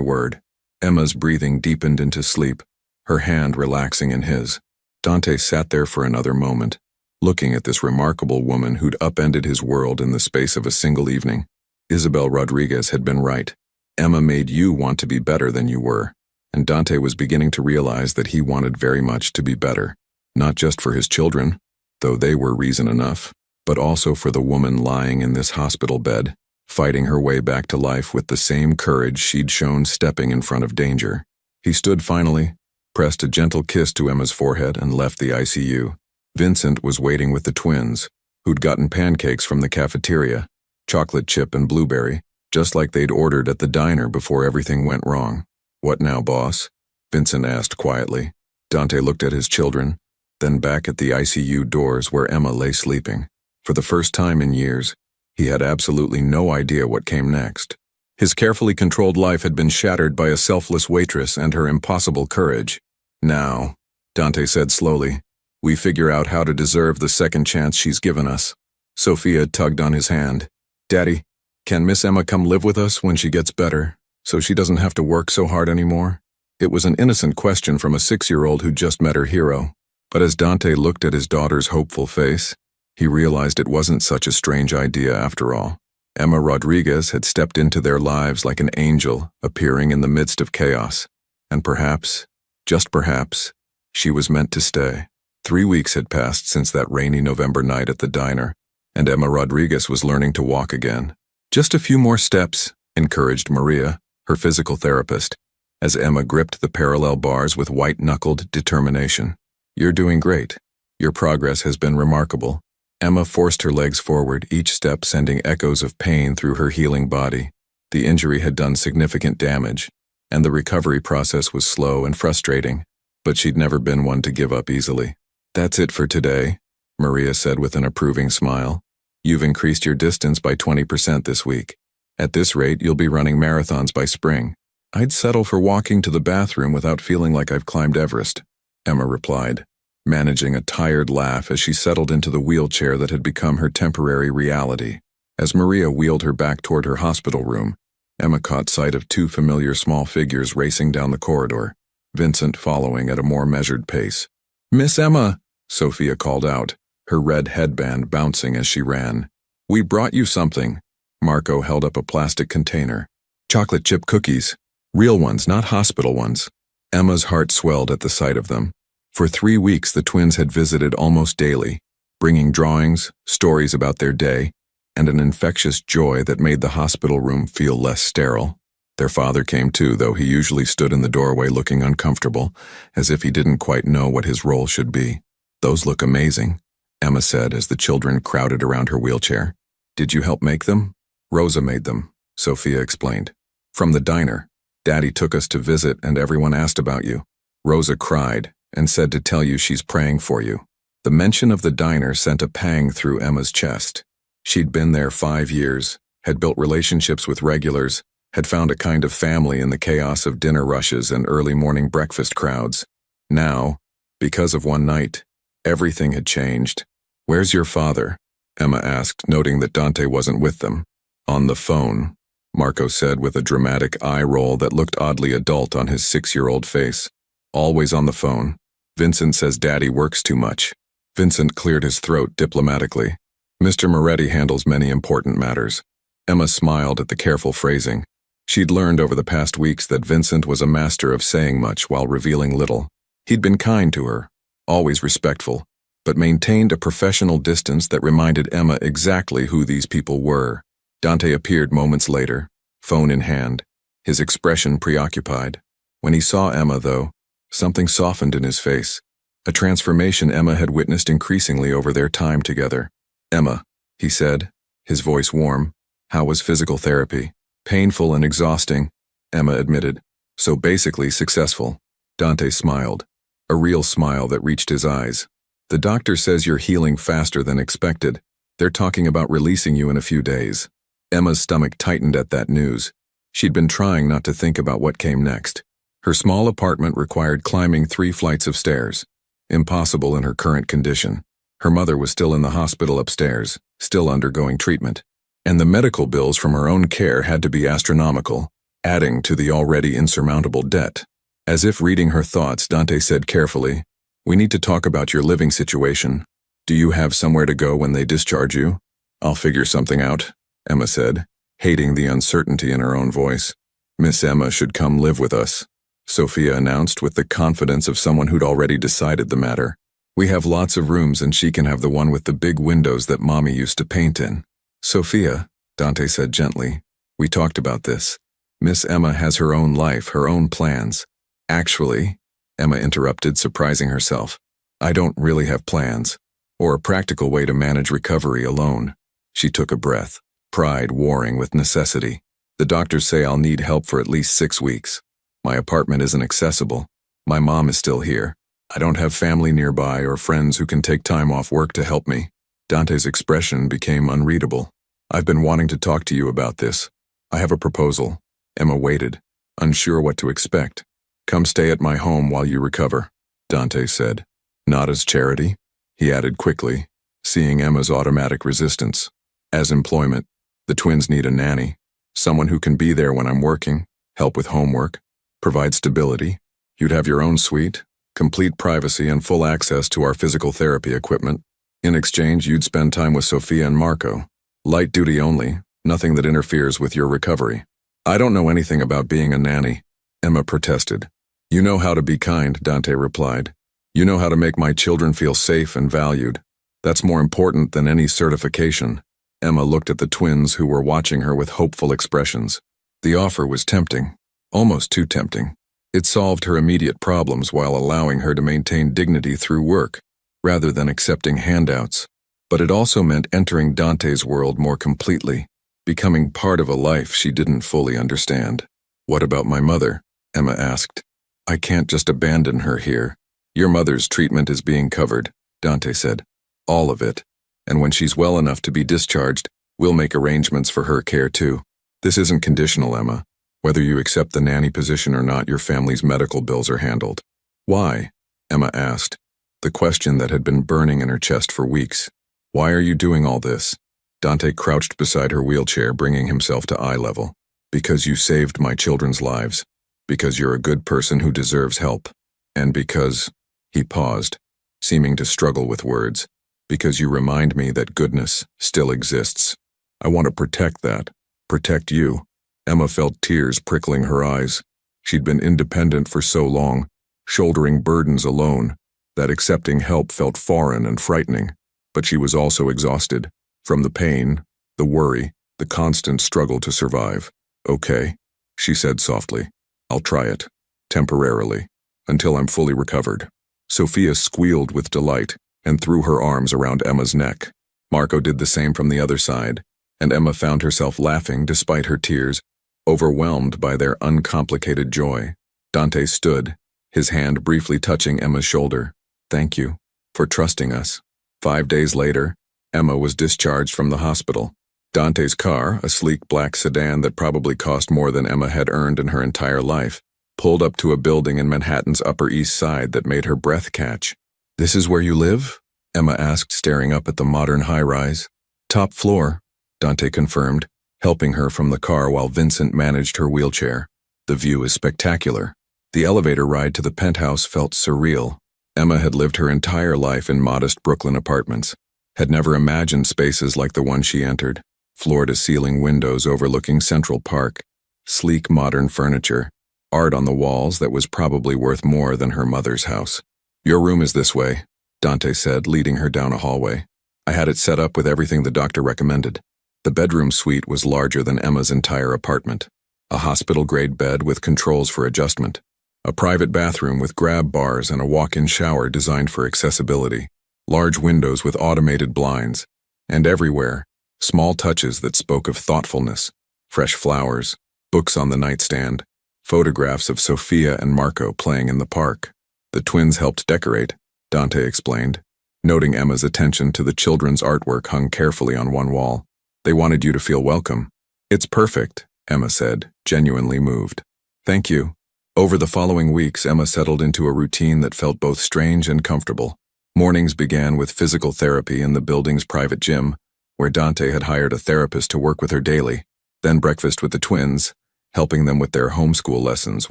word. Emma's breathing deepened into sleep, her hand relaxing in his. Dante sat there for another moment, looking at this remarkable woman who'd upended his world in the space of a single evening. Isabel Rodriguez had been right. Emma made you want to be better than you were, and Dante was beginning to realize that he wanted very much to be better, not just for his children, though they were reason enough, but also for the woman lying in this hospital bed, fighting her way back to life with the same courage she'd shown stepping in front of danger. He stood finally, pressed a gentle kiss to Emma's forehead, and left the ICU. Vincent was waiting with the twins, who'd gotten pancakes from the cafeteria, chocolate chip and blueberry, just like they'd ordered at the diner before everything went wrong. What now, boss? Vincent asked quietly. Dante looked at his children, then back at the ICU doors where Emma lay sleeping. For the first time in years, he had absolutely no idea what came next. His carefully controlled life had been shattered by a selfless waitress and her impossible courage. Now, Dante said slowly, we figure out how to deserve the second chance she's given us. Sophia tugged on his hand. Daddy, can Miss Emma come live with us when she gets better, so she doesn't have to work so hard anymore? It was an innocent question from a 6-year-old who just met her hero. But as Dante looked at his daughter's hopeful face, he realized it wasn't such a strange idea after all. Emma Rodriguez had stepped into their lives like an angel appearing in the midst of chaos. And perhaps, just perhaps, she was meant to stay. 3 weeks had passed since that rainy November night at the diner, and Emma Rodriguez was learning to walk again. Just a few more steps, encouraged Maria, her physical therapist, as Emma gripped the parallel bars with white-knuckled determination. You're doing great. Your progress has been remarkable. Emma forced her legs forward, each step sending echoes of pain through her healing body. The injury had done significant damage, and the recovery process was slow and frustrating, but she'd never been one to give up easily. That's it for today, Maria said with an approving smile. You've increased your distance by 20% this week. At this rate, you'll be running marathons by spring. I'd settle for walking to the bathroom without feeling like I've climbed Everest, Emma replied, managing a tired laugh as she settled into the wheelchair that had become her temporary reality. As Maria wheeled her back toward her hospital room, Emma caught sight of 2 familiar small figures racing down the corridor, Vincent following at a more measured pace. Miss Emma, Sophia called out, her red headband bouncing as she ran. We brought you something. Marco held up a plastic container. Chocolate chip cookies. Real ones, not hospital ones. Emma's heart swelled at the sight of them. For 3 weeks, the twins had visited almost daily, bringing drawings, stories about their day, and an infectious joy that made the hospital room feel less sterile. Their father came too, though he usually stood in the doorway looking uncomfortable, as if he didn't quite know what his role should be. Those look amazing, Emma said as the children crowded around her wheelchair. Did you help make them? Rosa made them, Sophia explained. From the diner. Daddy took us to visit and everyone asked about you. Rosa cried and said to tell you she's praying for you. The mention of the diner sent a pang through Emma's chest. She'd been there 5 years, had built relationships with regulars, had found a kind of family in the chaos of dinner rushes and early morning breakfast crowds. Now, because of one night, everything had changed. Where's your father? Emma asked, noting that Dante wasn't with them. On the phone, Marco said with a dramatic eye roll that looked oddly adult on his 6-year-old face. Always on the phone. Vincent says Daddy works too much. Vincent cleared his throat diplomatically. Mr. Moretti handles many important matters. Emma smiled at the careful phrasing. She'd learned over the past weeks that Vincent was a master of saying much while revealing little. He'd been kind to her, always respectful, but maintained a professional distance that reminded Emma exactly who these people were. Dante appeared moments later, phone in hand, his expression preoccupied. When he saw Emma, though, something softened in his face, a transformation Emma had witnessed increasingly over their time together. Emma, he said, his voice warm, how was physical therapy? Painful and exhausting, Emma admitted. So basically successful. Dante smiled, a real smile that reached his eyes. The doctor says you're healing faster than expected. They're talking about releasing you in a few days. Emma's stomach tightened at that news. She'd been trying not to think about what came next. Her small apartment required climbing 3 flights of stairs. Impossible in her current condition. Her mother was still in the hospital upstairs, still undergoing treatment. And the medical bills from her own care had to be astronomical, adding to the already insurmountable debt. As if reading her thoughts, Dante said carefully, "We need to talk about your living situation. Do you have somewhere to go when they discharge you?" "I'll figure something out," Emma said, hating the uncertainty in her own voice. "Miss Emma should come live with us," Sophia announced with the confidence of someone who'd already decided the matter. "We have lots of rooms and she can have the one with the big windows that Mommy used to paint in." "Sophia," Dante said gently, "we talked about this. Miss Emma has her own life, her own plans." "Actually," Emma interrupted, surprising herself, "I don't really have plans, or a practical way to manage recovery alone." She took a breath, pride warring with necessity. "The doctors say I'll need help for at least 6 weeks. My apartment isn't accessible. My mom is still here. I don't have family nearby or friends who can take time off work to help me." Dante's expression became unreadable. "I've been wanting to talk to you about this. I have a proposal. Emma waited, unsure what to expect. Come stay at my home while you recover, Dante said. Not as charity, he added quickly, seeing Emma's automatic resistance. As employment, the twins need a nanny, someone who can be there when I'm working, help with homework, provide stability. You'd have your own suite, complete privacy and full access to our physical therapy equipment. In exchange, you'd spend time with Sophia and Marco. Light duty only, nothing that interferes with your recovery. I don't know anything about being a nanny, Emma protested. You know how to be kind, Dante replied. You know how to make my children feel safe and valued. That's more important than any certification. Emma looked at the twins who were watching her with hopeful expressions. The offer was tempting, almost too tempting. It solved her immediate problems while allowing her to maintain dignity through work, rather than accepting handouts. But it also meant entering Dante's world more completely, becoming part of a life she didn't fully understand. What about my mother? Emma asked. I can't just abandon her here. Your mother's treatment is being covered, Dante said. All of it. And when she's well enough to be discharged, we'll make arrangements for her care too. This isn't conditional, Emma. Whether you accept the nanny position or not, your family's medical bills are handled. Why? Emma asked, the question that had been burning in her chest for weeks. Why are you doing all this? Dante crouched beside her wheelchair, bringing himself to eye level. Because you saved my children's lives. Because you're a good person who deserves help. And because, he paused, seeming to struggle with words, because you remind me that goodness still exists. I want to protect that. Protect you. Emma felt tears prickling her eyes. She'd been independent for so long, shouldering burdens alone, that accepting help felt foreign and frightening. But she was also exhausted, from the pain, the worry, the constant struggle to survive. Okay, she said softly. I'll try it, temporarily, until I'm fully recovered. Sophia squealed with delight and threw her arms around Emma's neck. Marco did the same from the other side, and Emma found herself laughing despite her tears, overwhelmed by their uncomplicated joy. Dante stood, his hand briefly touching Emma's shoulder. Thank you for trusting us. 5 days later, Emma was discharged from the hospital. Dante's car, a sleek black sedan that probably cost more than Emma had earned in her entire life, pulled up to a building in Manhattan's Upper East Side that made her breath catch. This is where you live? Emma asked, staring up at the modern high-rise. Top floor, Dante confirmed, helping her from the car while Vincent managed her wheelchair. The view is spectacular. The elevator ride to the penthouse felt surreal. Emma had lived her entire life in modest Brooklyn apartments, had never imagined spaces like the one she entered. Floor-to-ceiling windows overlooking Central Park, sleek modern furniture, art on the walls that was probably worth more than her mother's house. Your room is this way, Dante said, leading her down a hallway. I had it set up with everything the doctor recommended. The bedroom suite was larger than Emma's entire apartment. A hospital-grade bed with controls for adjustment. A private bathroom with grab bars and a walk-in shower designed for accessibility. Large windows with automated blinds. And everywhere, small touches that spoke of thoughtfulness. Fresh flowers, books on the nightstand, photographs of Sophia and Marco playing in the park. The twins helped decorate, Dante explained, noting Emma's attention to the children's artwork hung carefully on one wall. They wanted you to feel welcome. It's perfect, Emma said, genuinely moved. Thank you. Over the following weeks, Emma settled into a routine that felt both strange and comfortable. Mornings began with physical therapy in the building's private gym, where Dante had hired a therapist to work with her daily. Then breakfast with the twins, helping them with their homeschool lessons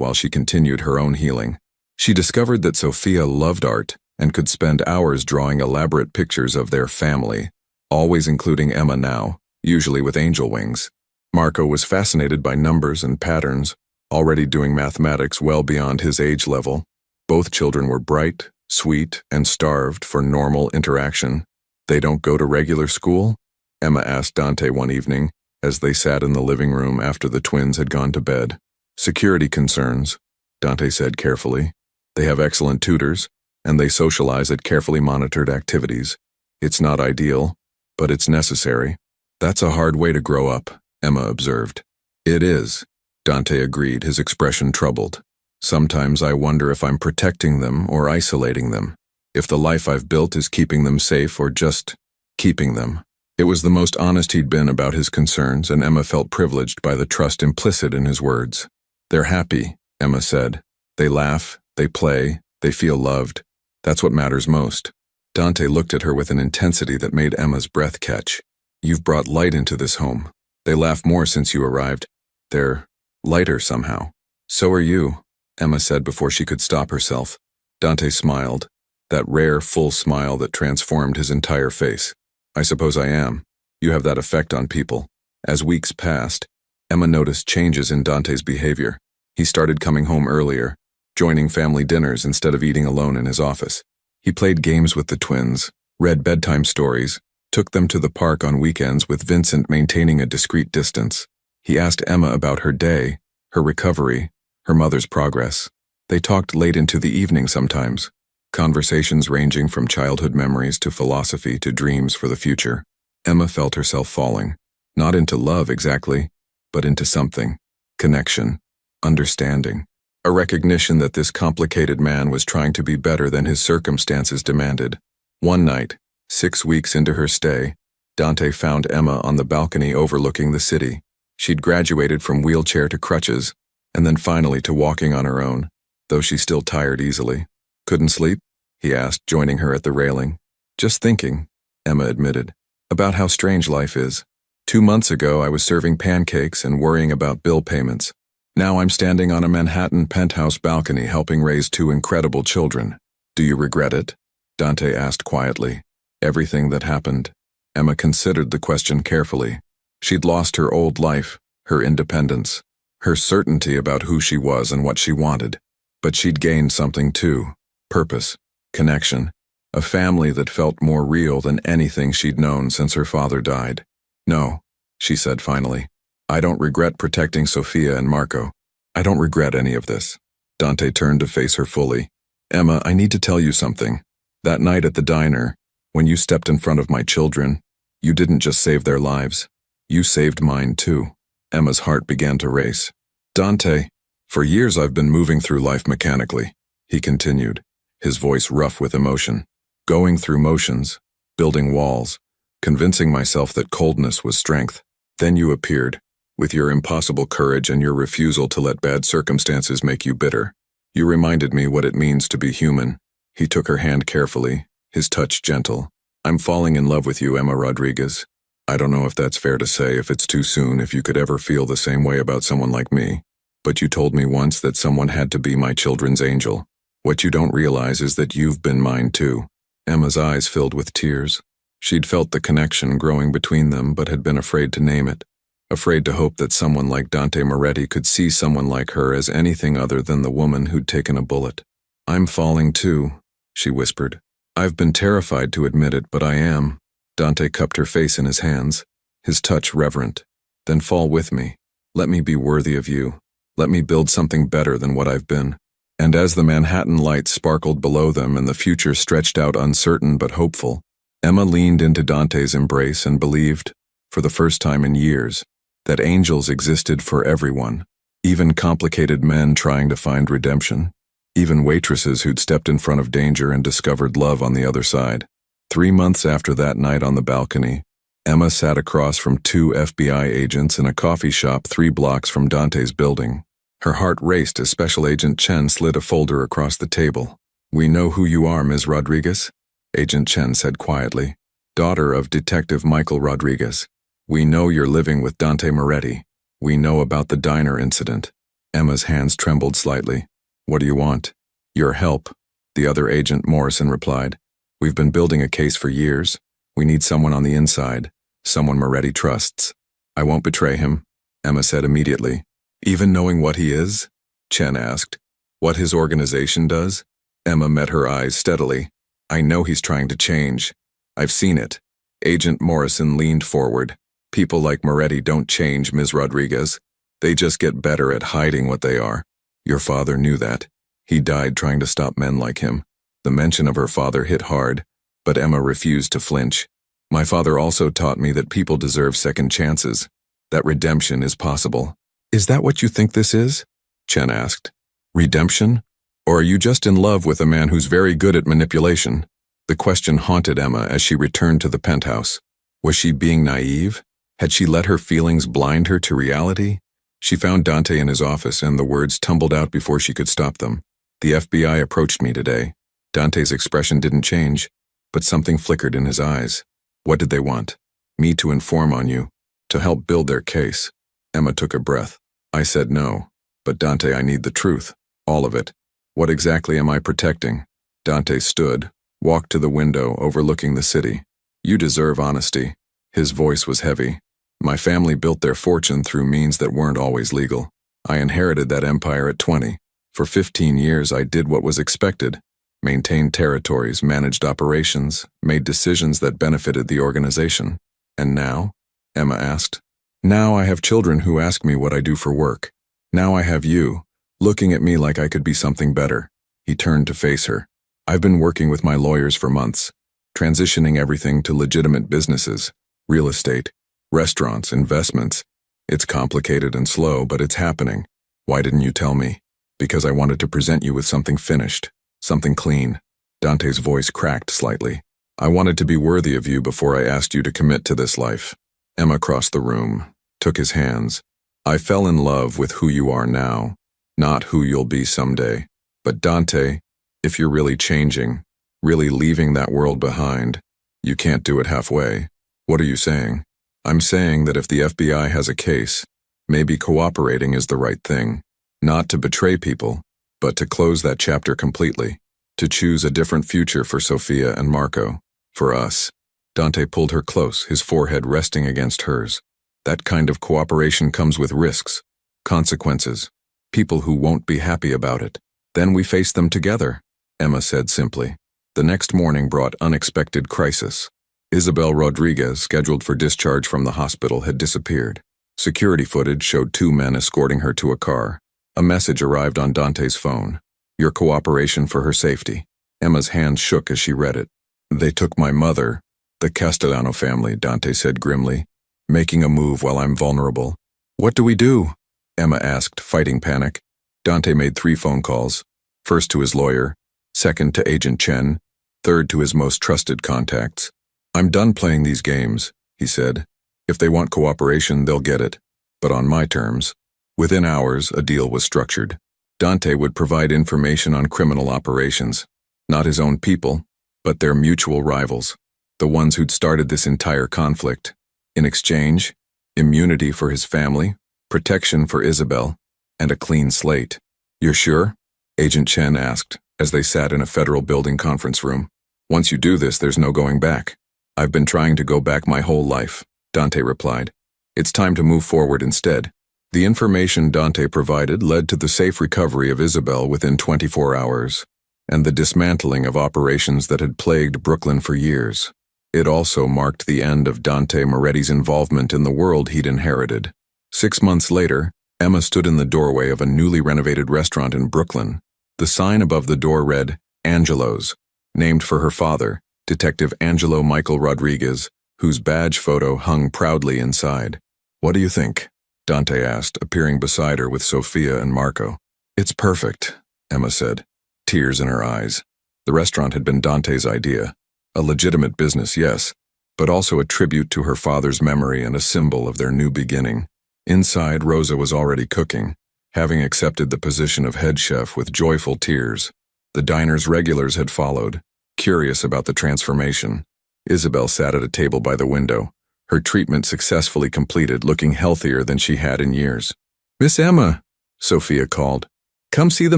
while she continued her own healing. She discovered that Sophia loved art and could spend hours drawing elaborate pictures of their family, always including Emma now, usually with angel wings. Marco was fascinated by numbers and patterns, already doing mathematics well beyond his age level. Both children were bright, sweet, and starved for normal interaction. They don't go to regular school? Emma asked Dante one evening, as they sat in the living room after the twins had gone to bed. Security concerns, Dante said carefully. They have excellent tutors, and they socialize at carefully monitored activities. It's not ideal, but it's necessary. That's a hard way to grow up, Emma observed. It is, Dante agreed, his expression troubled. Sometimes I wonder if I'm protecting them or isolating them, if the life I've built is keeping them safe or just keeping them. It was the most honest he'd been about his concerns, and Emma felt privileged by the trust implicit in his words. "They're happy," Emma said. "They laugh, they play, they feel loved. That's what matters most." Dante looked at her with an intensity that made Emma's breath catch. "You've brought light into this home. They laugh more since you arrived. They're lighter somehow." "So are you," Emma said before she could stop herself. Dante smiled, that rare, full smile that transformed his entire face. "I suppose I am. You have that effect on people." As weeks passed, Emma noticed changes in Dante's behavior. He started coming home earlier, joining family dinners instead of eating alone in his office. He played games with the twins, read bedtime stories, took them to the park on weekends with Vincent maintaining a discreet distance. He asked Emma about her day, her recovery, her mother's progress. They talked late into the evening sometimes, conversations ranging from childhood memories to philosophy to dreams for the future. Emma felt herself falling, not into love exactly, but into something: connection, understanding, a recognition that this complicated man was trying to be better than his circumstances demanded. One night, 6 weeks into her stay, Dante found Emma on the balcony overlooking the city. She'd graduated from wheelchair to crutches, and then finally to walking on her own, though she still tired easily. "Couldn't sleep?" he asked, joining her at the railing. "Just thinking," Emma admitted, "about how strange life is. 2 months ago I was serving pancakes and worrying about bill payments. Now I'm standing on a Manhattan penthouse balcony helping raise 2 incredible children. Do you regret it?" Dante asked quietly. "Everything that happened." Emma considered the question carefully. She'd lost her old life, her independence, her certainty about who she was and what she wanted. But she'd gained something too: purpose, connection, a family that felt more real than anything she'd known since her father died. "No," she said finally. "I don't regret protecting Sophia and Marco. I don't regret any of this." Dante turned to face her fully. "Emma, I need to tell you something. That night at the diner, when you stepped in front of my children, you didn't just save their lives. You saved mine too." Emma's heart began to race. "Dante, for years I've been moving through life mechanically," he continued, his voice rough with emotion. "Going through motions, building walls, convincing myself that coldness was strength. Then you appeared, with your impossible courage and your refusal to let bad circumstances make you bitter. You reminded me what it means to be human." He took her hand carefully, his touch gentle. "I'm falling in love with you, Emma Rodriguez. I don't know if that's fair to say, if it's too soon, if you could ever feel the same way about someone like me. But you told me once that someone had to be my children's angel. What you don't realize is that you've been mine too." Emma's eyes filled with tears. She'd felt the connection growing between them, but had been afraid to name it. Afraid to hope that someone like Dante Moretti could see someone like her as anything other than the woman who'd taken a bullet. "I'm falling too," she whispered. "I've been terrified to admit it, but I am." Dante cupped her face in his hands, his touch reverent. "Then fall with me. Let me be worthy of you. Let me build something better than what I've been." And as the Manhattan lights sparkled below them and the future stretched out uncertain but hopeful, Emma leaned into Dante's embrace and believed, for the first time in years, that angels existed for everyone, even complicated men trying to find redemption, even waitresses who'd stepped in front of danger and discovered love on the other side. 3 months after that night on the balcony, Emma sat across from 2 FBI agents in a coffee shop 3 blocks from Dante's building. Her heart raced as Special Agent Chen slid a folder across the table. "We know who you are, Ms. Rodriguez," Agent Chen said quietly. "Daughter of Detective Michael Rodriguez. We know you're living with Dante Moretti. We know about the diner incident." Emma's hands trembled slightly. "What do you want?" "Your help," the other agent Morrison replied. "We've been building a case for years. We need someone on the inside, someone Moretti trusts." "I won't betray him," Emma said immediately. "Even knowing what he is?" Chen asked. "What his organization does?" Emma met her eyes steadily. "I know he's trying to change. I've seen it." Agent Morrison leaned forward. "People like Moretti don't change, Ms. Rodriguez. They just get better at hiding what they are. Your father knew that. He died trying to stop men like him." The mention of her father hit hard, but Emma refused to flinch. "My father also taught me that people deserve second chances, that redemption is possible." "Is that what you think this is?" Chen asked. "Redemption? Or are you just in love with a man who's very good at manipulation?" The question haunted Emma as she returned to the penthouse. Was she being naive? Had she let her feelings blind her to reality? She found Dante in his office, and the words tumbled out before she could stop them. The FBI approached me today. Dante's expression didn't change, but something flickered in his eyes. What did they want? Me to inform on you, to help build their case. Emma took a breath. I said no. But Dante, I need the truth. All of it. What exactly am I protecting? Dante stood, walked to the window overlooking the city. You deserve honesty. His voice was heavy. My family built their fortune through means that weren't always legal. I inherited that empire at 20. For 15 years I did what was expected. Maintained territories, managed operations, made decisions that benefited the organization. And now? Emma asked. Now I have children who ask me what I do for work. Now I have you, looking at me like I could be something better. He turned to face her. I've been working with my lawyers for months, transitioning everything to legitimate businesses, real estate, restaurants, investments. It's complicated and slow, but it's happening. Why didn't you tell me? Because I wanted to present you with something finished, something clean. Dante's voice cracked slightly. I wanted to be worthy of you before I asked you to commit to this life. Emma crossed the room, took his hands. I fell in love with who you are now, not who you'll be someday. But Dante, if you're really changing, really leaving that world behind, you can't do it halfway. What are you saying? I'm saying that if the FBI has a case, maybe cooperating is the right thing. Not to betray people, but to close that chapter completely. To choose a different future for Sophia and Marco. For us. Dante pulled her close, his forehead resting against hers. That kind of cooperation comes with risks, consequences, people who won't be happy about it. Then we face them together, Emma said simply. The next morning brought unexpected crisis. Isabel Rodriguez, scheduled for discharge from the hospital, had disappeared. Security footage showed 2 men escorting her to a car. A message arrived on Dante's phone. Your cooperation for her safety. Emma's hand shook as she read it. They took my mother, the Castellano family, Dante said grimly, making a move while I'm vulnerable. What do we do? Emma asked, fighting panic. Dante made 3 phone calls. First to his lawyer, second to Agent Chen, third to his most trusted contacts. I'm done playing these games, he said. If they want cooperation, they'll get it. But on my terms. Within hours, a deal was structured. Dante would provide information on criminal operations. Not his own people, but their mutual rivals. The ones who'd started this entire conflict. In exchange, immunity for his family, protection for Isabel, and a clean slate. You're sure? Agent Chen asked, as they sat in a federal building conference room. Once you do this, there's no going back. I've been trying to go back my whole life, Dante replied. It's time to move forward instead. The information Dante provided led to the safe recovery of Isabel within 24 hours, and the dismantling of operations that had plagued Brooklyn for years. It also marked the end of Dante Moretti's involvement in the world he'd inherited. 6 months later, Emma stood in the doorway of a newly renovated restaurant in Brooklyn. The sign above the door read, Angelo's, named for her father, Detective Angelo Michael Rodriguez, whose badge photo hung proudly inside. What do you think? Dante asked, appearing beside her with Sophia and Marco. It's perfect, Emma said, tears in her eyes. The restaurant had been Dante's idea. A legitimate business, yes, but also a tribute to her father's memory and a symbol of their new beginning. Inside, Rosa was already cooking, having accepted the position of head chef with joyful tears. The diner's regulars had followed, curious about the transformation. Isabel sat at a table by the window, her treatment successfully completed, looking healthier than she had in years. Miss Emma, Sophia called. Come see the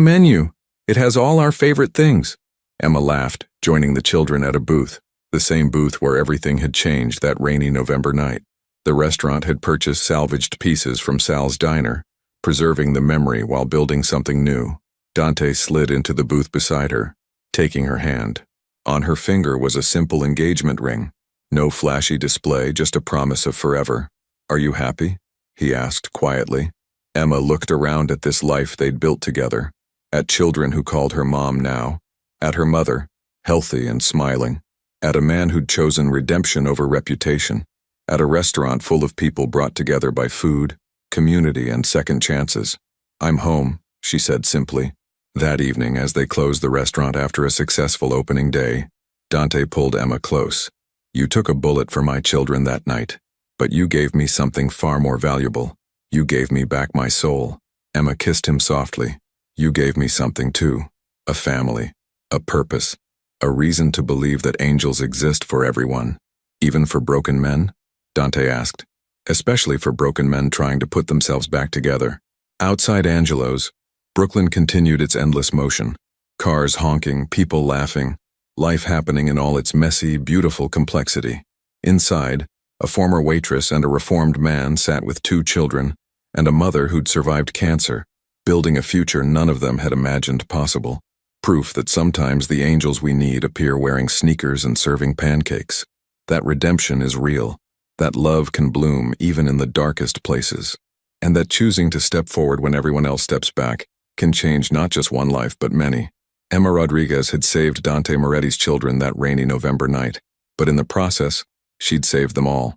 menu. It has all our favorite things. Emma laughed, joining the children at a booth, the same booth where everything had changed that rainy November night. The restaurant had purchased salvaged pieces from Sal's diner, preserving the memory while building something new. Dante slid into the booth beside her, taking her hand. On her finger was a simple engagement ring. No flashy display, just a promise of forever. Are you happy? He asked quietly. Emma looked around at this life they'd built together, at children who called her mom now, at her mother, healthy and smiling, at a man who'd chosen redemption over reputation, at a restaurant full of people brought together by food, community, and second chances. I'm home, she said simply. That evening, as they closed the restaurant after a successful opening day, Dante pulled Emma close. You took a bullet for my children that night, but you gave me something far more valuable. You gave me back my soul. Emma kissed him softly. You gave me something too. A family, a purpose, a reason to believe that angels exist for everyone. Even for broken men? Dante asked. Especially for broken men trying to put themselves back together. Outside Angelo's, Brooklyn continued its endless motion. Cars honking, people laughing, life happening in all its messy, beautiful complexity. Inside, a former waitress and a reformed man sat with 2 children, and a mother who'd survived cancer, building a future none of them had imagined possible. Proof that sometimes the angels we need appear wearing sneakers and serving pancakes. That redemption is real. That love can bloom even in the darkest places. And that choosing to step forward when everyone else steps back can change not just one life but many. Emma Rodriguez had saved Dante Moretti's children that rainy November night, but in the process, she'd saved them all.